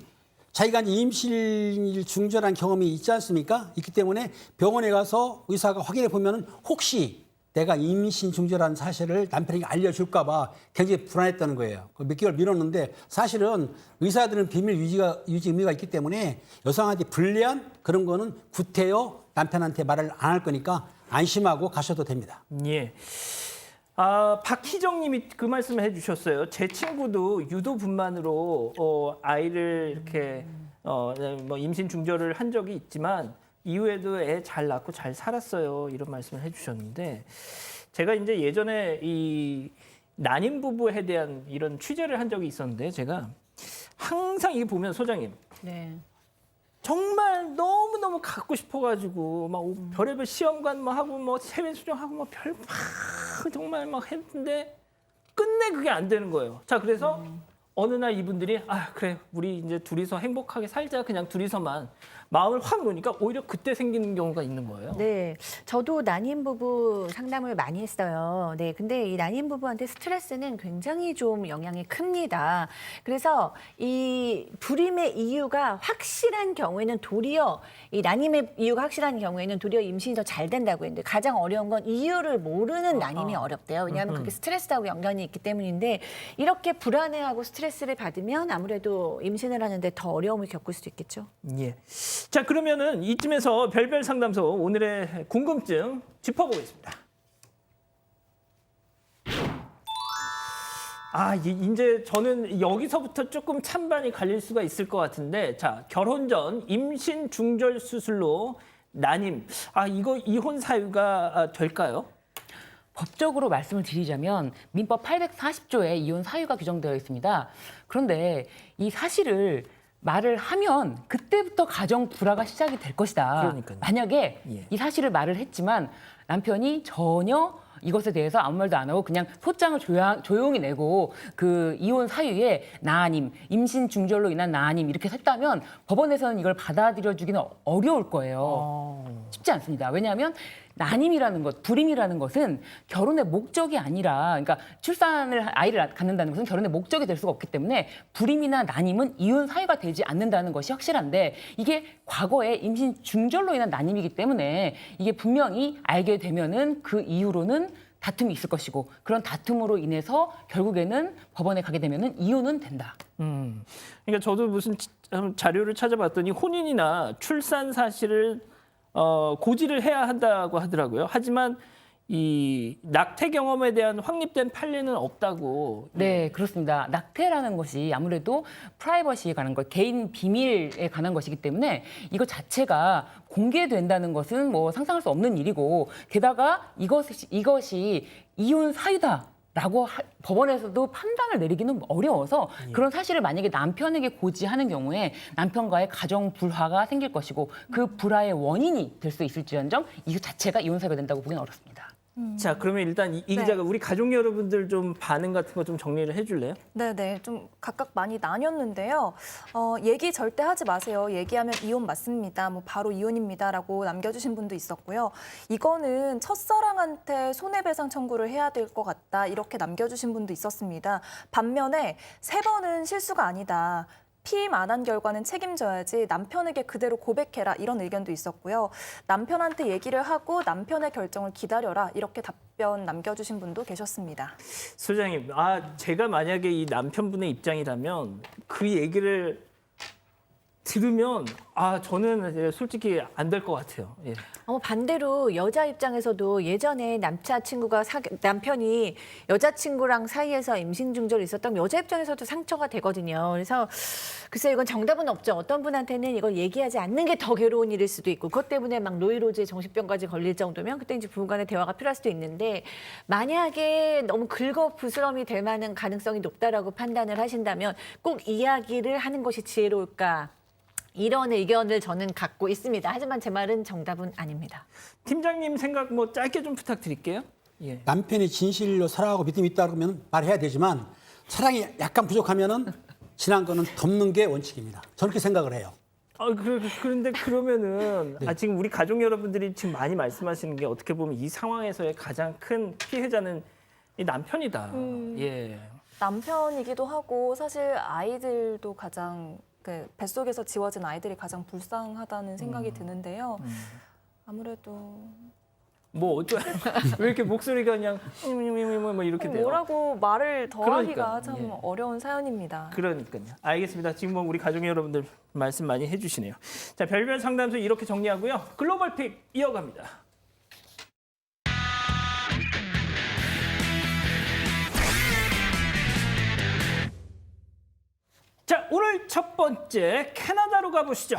자기가 이제 임신을 중절한 경험이 있지 않습니까? 있기 때문에 병원에 가서 의사가 확인해 보면은 혹시 내가 임신 중절한 사실을 남편에게 알려줄까 봐 굉장히 불안했다는 거예요. 몇 개월 미뤘는데 사실은 의사들은 비밀 유지 의무가 있기 때문에 여성한테 불리한 그런 거는 구태여 남편한테 말을 안 할 거니까 안심하고 가셔도 됩니다. 예. 박희정 님이 그 말씀을 해주셨어요. 제 친구도 유도분만으로 아이를 이렇게 뭐 임신 중절을 한 적이 있지만 이후에도 애 잘 낳고 잘 살았어요. 이런 말씀을 해주셨는데 제가 이제 예전에 이 난임 부부에 대한 이런 취재를 한 적이 있었는데 제가 항상 이게 보면 소장님 네. 정말 너무너무 갖고 싶어가지고 막 별의별 시험관 뭐 하고 뭐 세외 수정하고 뭐 별 막 정말 막 했는데 끝내 그게 안 되는 거예요. 자 그래서 어느 날 이분들이 그래 우리 이제 둘이서 행복하게 살자 그냥 둘이서만 마음을 확 놓으니까 오히려 그때 생기는 경우가 있는 거예요. 네, 저도 난임 부부 상담을 많이 했어요. 네, 근데 이 난임 부부한테 스트레스는 굉장히 좀 영향이 큽니다. 그래서 이 불임의 이유가 확실한 경우에는 도리어 이 난임의 이유가 확실한 경우에는 도리어 임신이 더 잘 된다고 했는데 가장 어려운 건 이유를 모르는 난임이 어렵대요. 왜냐하면 그게 스트레스하고 연관이 있기 때문인데 이렇게 불안해하고 스트레스를 받으면 아무래도 임신을 하는데 더 어려움을 겪을 수도 있겠죠. 예. 자 그러면은 이쯤에서 별별 상담소 오늘의 궁금증 짚어보겠습니다. 이제 저는 여기서부터 조금 찬반이 갈릴 수가 있을 것 같은데 자 결혼 전 임신 중절 수술로 난임 이거 이혼 사유가 될까요? 법적으로 말씀을 드리자면 민법 840조에 이혼 사유가 규정되어 있습니다. 그런데 이 사실을 말을 하면 그때부터 가정 불화가 시작이 될 것이다. 그러니까요. 만약에 예. 이 사실을 말을 했지만 남편이 전혀 이것에 대해서 아무 말도 안 하고 그냥 소장을 조용히 내고 그 이혼 사유에 나아님, 임신 중절로 인한 나아님 이렇게 했다면 법원에서는 이걸 받아들여주기는 어려울 거예요. 쉽지 않습니다. 왜냐하면 난임이라는 것, 불임이라는 것은 결혼의 목적이 아니라, 그러니까 아이를 갖는다는 것은 결혼의 목적이 될 수가 없기 때문에 불임이나 난임은 이혼 사유가 되지 않는다는 것이 확실한데 이게 과거에 임신 중절로 인한 난임이기 때문에 이게 분명히 알게 되면은 그 이후로는 다툼이 있을 것이고 그런 다툼으로 인해서 결국에는 법원에 가게 되면은 이혼은 된다. 그러니까 저도 무슨 자료를 찾아봤더니 혼인이나 출산 사실을 고지를 해야 한다고 하더라고요. 하지만 이 낙태 경험에 대한 확립된 판례는 없다고. 네, 그렇습니다. 낙태라는 것이 아무래도 프라이버시에 관한 것, 개인 비밀에 관한 것이기 때문에 이것 자체가 공개된다는 것은 뭐 상상할 수 없는 일이고 게다가 이것이 이혼 사유다. 라고 법원에서도 판단을 내리기는 어려워서 그런 사실을 만약에 남편에게 고지하는 경우에 남편과의 가정 불화가 생길 것이고 그 불화의 원인이 될 수 있을지언정 이거 자체가 이혼 사유가 된다고 보기는 어렵습니다. 자, 그러면 일단 이 기자가 우리 가족 여러분들 좀 반응 같은 거 좀 정리를 해줄래요? 네네, 좀 각각 많이 나뉘었는데요. 얘기 절대 하지 마세요. 얘기하면 이혼 맞습니다. 뭐 바로 이혼입니다라고 남겨주신 분도 있었고요. 이거는 첫사랑한테 손해배상 청구를 해야 될 것 같다. 이렇게 남겨주신 분도 있었습니다. 반면에 3번은 실수가 아니다. 피임 안 한 결과는 책임져야지 남편에게 그대로 고백해라 이런 의견도 있었고요. 남편한테 얘기를 하고 남편의 결정을 기다려라 이렇게 답변 남겨주신 분도 계셨습니다. 소장님, 제가 만약에 이 남편분의 입장이라면 그 얘기를 들으면 저는 솔직히 안 될 것 같아요. 예. 반대로 여자 입장에서도 예전에 남편이 여자친구랑 사이에서 임신 중절이 있었다면 여자 입장에서도 상처가 되거든요. 그래서 글쎄 이건 정답은 없죠. 어떤 분한테는 이걸 얘기하지 않는 게 더 괴로운 일일 수도 있고 그것 때문에 막 노이로제 정신병까지 걸릴 정도면 그때 이제 부부간의 대화가 필요할 수도 있는데 만약에 너무 긁어부스럼이 될 만한 가능성이 높다라고 판단을 하신다면 꼭 이야기를 하는 것이 지혜로울까? 이런 의견을 저는 갖고 있습니다. 하지만 제 말은 정답은 아닙니다. 팀장님 생각 짧게 좀 부탁드릴게요. 예. 남편이 진실로 사랑하고 믿음이 있다 그러면 말해야 되지만 사랑이 약간 부족하면은 지난 거는 덮는 게 원칙입니다. 저는 그렇게 생각을 해요. 그런데 그러면은 네. 지금 우리 가족 여러분들이 지금 많이 말씀하시는 게 어떻게 보면 이 상황에서의 가장 큰 피해자는 이 남편이다. 예. 남편이기도 하고 사실 아이들도 가장 그 뱃속에서 지워진 아이들이 가장 불쌍하다는 생각이 드는데요. 아무래도 뭐 어쩌 왜 이렇게 목소리가 그냥 뭐 이렇게 돼요? 뭐라고 말을 더 그러니까요. 하기가 참 예. 어려운 사연입니다. 그러니까요. 알겠습니다. 지금 뭐 우리 가족 여러분들 말씀 많이 해주시네요. 자, 별별 상담소 이렇게 정리하고요. 글로벌 픽 이어갑니다. 자, 오늘 첫 번째 캐나다로 가보시죠.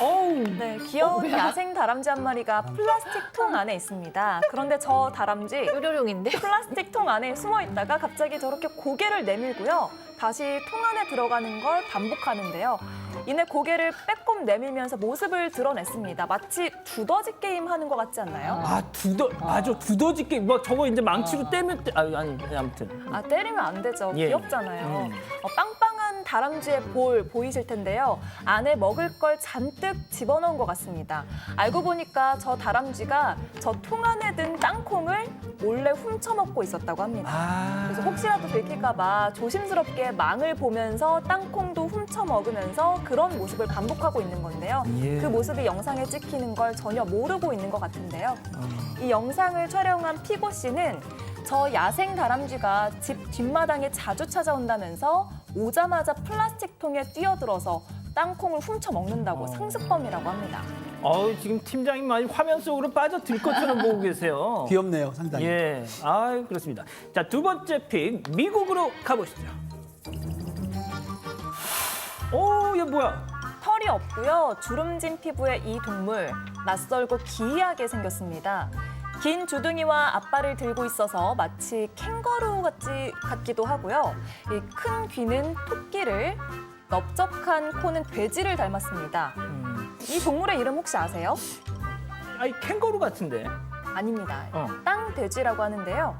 어우, 네, 귀여운 야생 다람쥐 한 마리가 플라스틱 통 안에 있습니다. 그런데 저 다람쥐 뾰로롱인데? 플라스틱 통 안에 숨어 있다가 갑자기 저렇게 고개를 내밀고요. 다시 통 안에 들어가는 걸 반복하는데요. 이내 고개를 빼꼼 내밀면서 모습을 드러냈습니다. 마치 두더지 게임 하는 것 같지 않나요? 맞아, 두더지 게임. 뭐 저거 이제 망치로 떼면 아니, 아무튼. 때리면 안 되죠. 예. 귀엽잖아요. 빵빵한 다람쥐의 볼 보이실 텐데요. 안에 먹을 걸 잔뜩 집어넣은 것 같습니다. 알고 보니까 저 다람쥐가 저 통 안에 든 땅콩을 몰래 훔쳐먹고 있었다고 합니다. 그래서 혹시라도 들킬까 봐 조심스럽게 망을 보면서 땅콩도 훔쳐먹으면서 그런 모습을 반복하고 있는 건데요. 예. 그 모습이 영상에 찍히는 걸 전혀 모르고 있는 것 같은데요. 이 영상을 촬영한 피고 씨는 저 야생 다람쥐가 집 뒷마당에 자주 찾아온다면서 오자마자 플라스틱 통에 뛰어들어서 땅콩을 훔쳐 먹는다고 상습범이라고 합니다. 지금 팀장님 많이 화면 속으로 빠져들 것처럼 보고 계세요. 귀엽네요, 상당히. 예, 그렇습니다. 자, 두 번째 픽 미국으로 가보시죠. 얘 뭐야? 털이 없고요. 주름진 피부의 이 동물 낯설고 기이하게 생겼습니다. 긴 주둥이와 앞발을 들고 있어서 마치 캥거루 같기도 하고요. 이 큰 귀는 토끼를, 넓적한 코는 돼지를 닮았습니다. 이 동물의 이름 혹시 아세요? 캥거루 같은데. 아닙니다. 땅돼지라고 하는데요.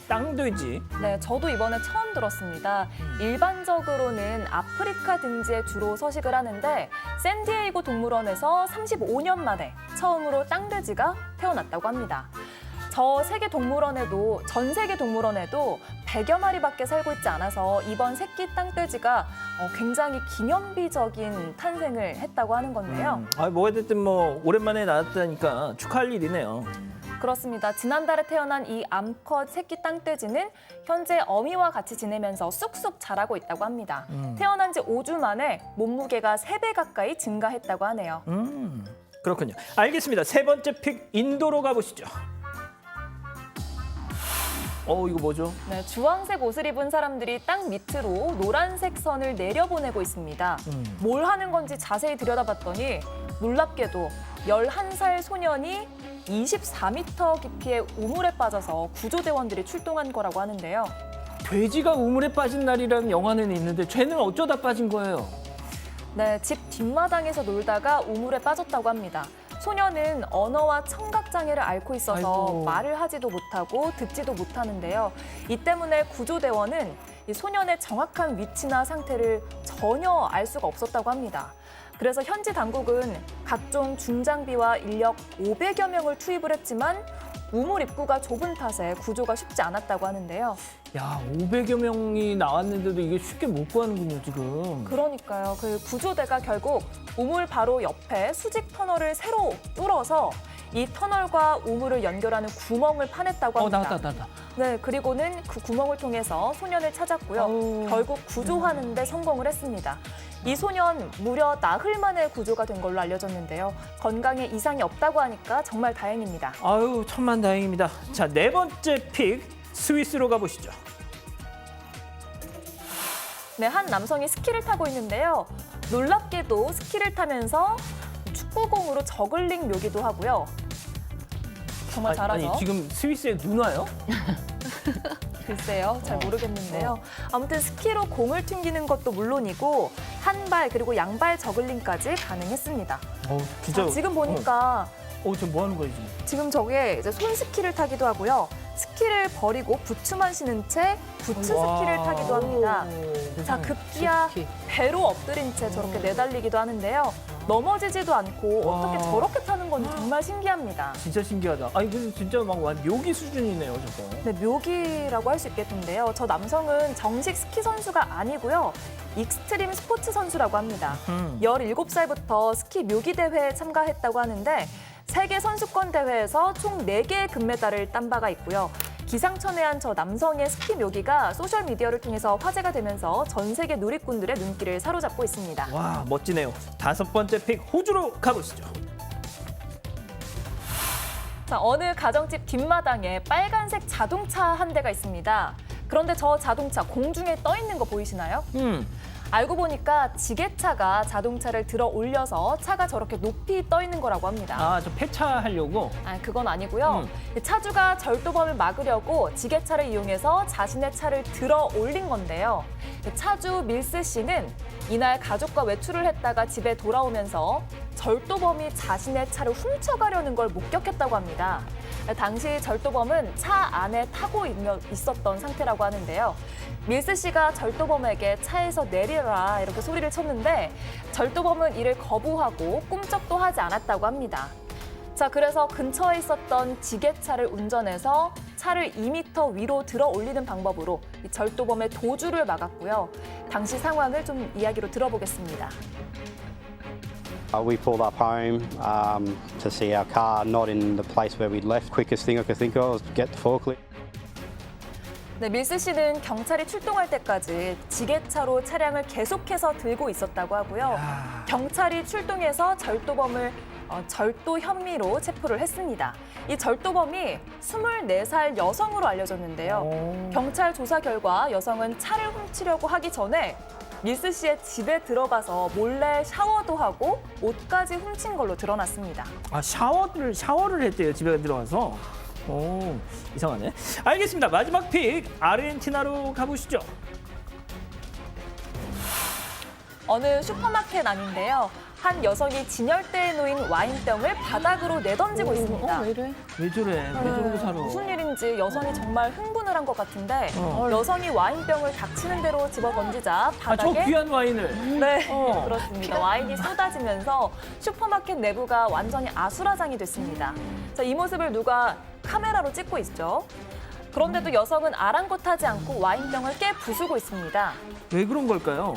땅돼지. 네, 저도 이번에 처음 들었습니다. 일반적으로는 아프리카 등지에 주로 서식을 하는데 샌디에이고 동물원에서 35년 만에 처음으로 땅돼지가 태어났다고 합니다. 전 세계 동물원에도 100여 마리밖에 살고 있지 않아서 이번 새끼 땅돼지가 굉장히 기념비적인 탄생을 했다고 하는 건데요. 뭐가 됐든 뭐 오랜만에 나왔다니까 축하할 일이네요. 그렇습니다. 지난달에 태어난 이 암컷 새끼 땅돼지는 현재 어미와 같이 지내면서 쑥쑥 자라고 있다고 합니다. 태어난 지 5주 만에 몸무게가 3배 가까이 증가했다고 하네요. 그렇군요. 알겠습니다. 세 번째 픽 인도로 가보시죠. 이거 뭐죠? 네, 주황색 옷을 입은 사람들이 땅 밑으로 노란색 선을 내려보내고 있습니다. 뭘 하는 건지 자세히 들여다봤더니 놀랍게도 11살 소년이 24m 깊이의 우물에 빠져서 구조대원들이 출동한 거라고 하는데요. 돼지가 우물에 빠진 날이라는 영화는 있는데 쟤는 어쩌다 빠진 거예요? 네, 집 뒷마당에서 놀다가 우물에 빠졌다고 합니다. 소년은 언어와 청각장애를 앓고 있어서 아이고. 말을 하지도 못하고 듣지도 못하는데요. 이 때문에 구조대원은 이 소년의 정확한 위치나 상태를 전혀 알 수가 없었다고 합니다. 그래서 현지 당국은 각종 중장비와 인력 500여 명을 투입을 했지만 우물 입구가 좁은 탓에 구조가 쉽지 않았다고 하는데요. 500여 명이 나왔는데도 이게 쉽게 못 구하는군요, 지금. 그러니까요. 그 구조대가 결국 우물 바로 옆에 수직 터널을 새로 뚫어서 이 터널과 우물을 연결하는 구멍을 파냈다고 합니다. 나왔다. 네, 그리고는 그 구멍을 통해서 소년을 찾았고요. 결국 구조하는 데 성공을 했습니다. 이 소년 무려 나흘 만에 구조가 된 걸로 알려졌는데요. 건강에 이상이 없다고 하니까 정말 다행입니다. 천만다행입니다. 자, 네 번째 픽 스위스로 가보시죠. 네, 한 남성이 스키를 타고 있는데요. 놀랍게도 스키를 타면서 축구공으로 저글링 묘기도 하고요. 정말 잘하죠. 지금 스위스에 눈 와요? 글쎄요, 잘 모르겠는데요. 아무튼 스키로 공을 튕기는 것도 물론이고 한발 그리고 양발 저글링까지 가능했습니다. 진짜. 지금 보니까 지금 뭐 하는 거예요, 지금? 지금 저게 이제 손 스키를 타기도 하고요. 스키를 버리고 부츠만 신은 채 부츠 스키를 타기도 합니다. 자, 급기야 배로 엎드린 채 저렇게 내달리기도 하는데요. 넘어지지도 않고 어떻게 저렇게 타는 건지 정말 신기합니다. 진짜 신기하다. 아니 근데 진짜 막 묘기 수준이네요, 저거. 네, 묘기라고 할 수 있겠는데요. 저 남성은 정식 스키 선수가 아니고요. 익스트림 스포츠 선수라고 합니다. 17살부터 스키 묘기 대회에 참가했다고 하는데 세계 선수권 대회에서 총 4개의 금메달을 딴 바가 있고요. 기상천외한 저 남성의 스키 묘기가 소셜미디어를 통해서 화제가 되면서 전 세계 누리꾼들의 눈길을 사로잡고 있습니다. 와, 멋지네요. 5번째 픽 호주로 가보시죠. 자, 어느 가정집 뒷마당에 빨간색 자동차 한 대가 있습니다. 그런데 저 자동차 공중에 떠 있는 거 보이시나요? 알고 보니까 지게차가 자동차를 들어 올려서 차가 저렇게 높이 떠 있는 거라고 합니다. 아, 저 폐차하려고? 아, 그건 아니고요. 차주가 절도범을 막으려고 지게차를 이용해서 자신의 차를 들어 올린 건데요. 차주 밀스 씨는 이날 가족과 외출을 했다가 집에 돌아오면서 절도범이 자신의 차를 훔쳐가려는 걸 목격했다고 합니다. 당시 절도범은 차 안에 타고 있었던 상태라고 하는데요. 밀스 씨가 절도범에게 차에서 내리라 이렇게 소리를 쳤는데 절도범은 이를 거부하고 꿈쩍도 하지 않았다고 합니다. 자, 그래서 근처에 있었던 지게차를 운전해서 차를 2m 위로 들어 올리는 방법으로 이 절도범의 도주를 막았고요. 당시 상황을 좀 이야기로 들어보겠습니다. We pulled up home to see our car not in the place where we'd left. Quickest thing I could think of was get the forklift. 네, 밀스 씨는 경찰이 출동할 때까지 지게차로 차량을 계속해서 들고 있었다고 하고요. 경찰이 출동해서 절도범을 절도 혐의로 체포를 했습니다. 이 절도범이 24살 여성으로 알려졌는데요. 경찰 조사 결과 여성은 차를 훔치려고 하기 전에 밀스 씨의 집에 들어가서 몰래 샤워도 하고 옷까지 훔친 걸로 드러났습니다. 아, 샤워를 했대요, 집에 들어가서. 오, 이상하네. 알겠습니다. 마지막 픽 아르헨티나로 가보시죠. 어느 슈퍼마켓 안인데요. 한 여성이 진열대에 놓인 와인병을 바닥으로 내던지고 있습니다. 왜 저래? 왜 저러고 살아? 무슨 일인지 여성이 정말 흥분을 한 것 같은데 여성이 와인병을 닥치는 대로 집어 던지자 아, 저 바닥에 귀한 와인을. 네, 그렇습니다. 와인이 쏟아지면서 슈퍼마켓 내부가 완전히 아수라장이 됐습니다. 자, 이 모습을 누가 카메라로 찍고 있죠. 그런데도 여성은 아랑곳하지 않고 와인병을 깨 부수고 있습니다. 왜 그런 걸까요?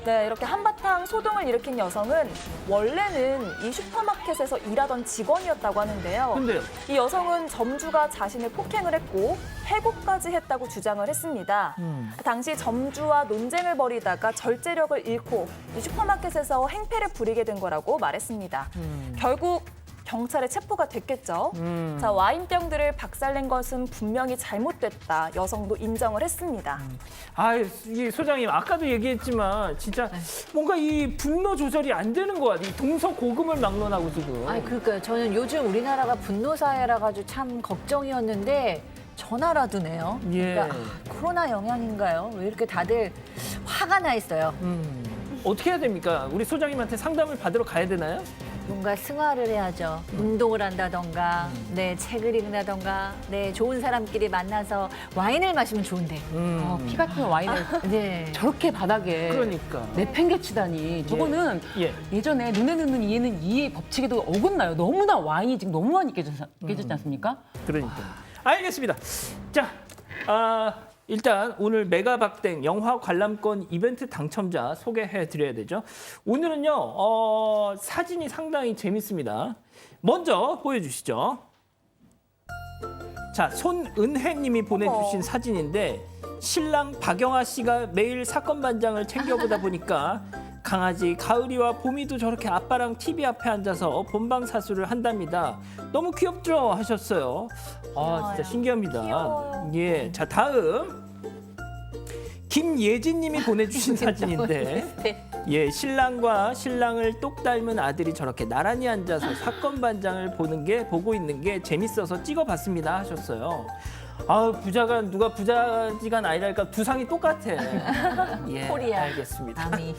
네, 이렇게 한바탕 소동을 일으킨 여성은 원래는 이 슈퍼마켓에서 일하던 직원이었다고 하는데요. 근데요? 이 여성은 점주가 자신을 폭행을 했고 해고까지 했다고 주장을 했습니다. 당시 점주와 논쟁을 벌이다가 절제력을 잃고 이 슈퍼마켓에서 행패를 부리게 된 거라고 말했습니다. 결국 경찰에 체포가 됐겠죠. 자, 와인병들을 박살낸 것은 분명히 잘못됐다. 여성도 인정을 했습니다. 아, 이 소장님 아까도 얘기했지만 진짜 뭔가 이 분노 조절이 안 되는 것 같아요. 이 동서고금을 막론하고 지금. 아니 그러니까요. 저는 요즘 우리나라가 분노 사회라 가지고 참 걱정이었는데 전화라도네요. 예. 그러니까 코로나 영향인가요? 왜 이렇게 다들 화가 나 있어요? 어떻게 해야 됩니까? 우리 소장님한테 상담을 받으러 가야 되나요? 뭔가 승화를 해야죠. 운동을 한다던가, 네, 책을 읽는다던가, 네, 좋은 사람끼리 만나서 와인을 마시면 좋은데. 피 같은 와인을 네. 저렇게 바닥에 그러니까. 내팽개치다니 저거는 예. 예전에 눈에 넣는 이에는 이의 법칙에도 어긋나요. 너무나 와인이 지금 너무 많이 깨졌지 않습니까? 그러니까. 알겠습니다. 자, 일단 오늘 메가박땡 영화 관람권 이벤트 당첨자 소개해드려야 되죠. 오늘은요, 사진이 상당히 재밌습니다. 먼저 보여주시죠. 자, 손은혜님이 보내주신 사진인데 신랑 박영아 씨가 매일 사건 반장을 챙겨보다 보니까 강아지 가을이와 봄이도 저렇게 아빠랑 TV 앞에 앉아서 본방사수를 한답니다. 너무 귀엽죠? 하셨어요. 아, 진짜 신기합니다. 귀여워요. 예, 자 다음 김예진님이 보내주신 사진인데, 예, 신랑과 신랑을 똑 닮은 아들이 저렇게 나란히 앉아서 사건 반장을 보고 있는 게 재밌어서 찍어봤습니다 하셨어요. 아, 누가 부자지간 아니랄까 두상이 똑같아. 예, 코리아. 알겠습니다. 아미.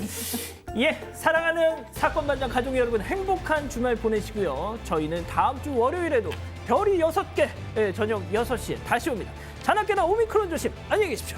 예, 사랑하는 사건 반장 가족 여러분 행복한 주말 보내시고요. 저희는 다음 주 월요일에도 별이 6개 저녁 6시에 다시 옵니다. 자나깨나 오미크론 조심. 안녕히 계십시오.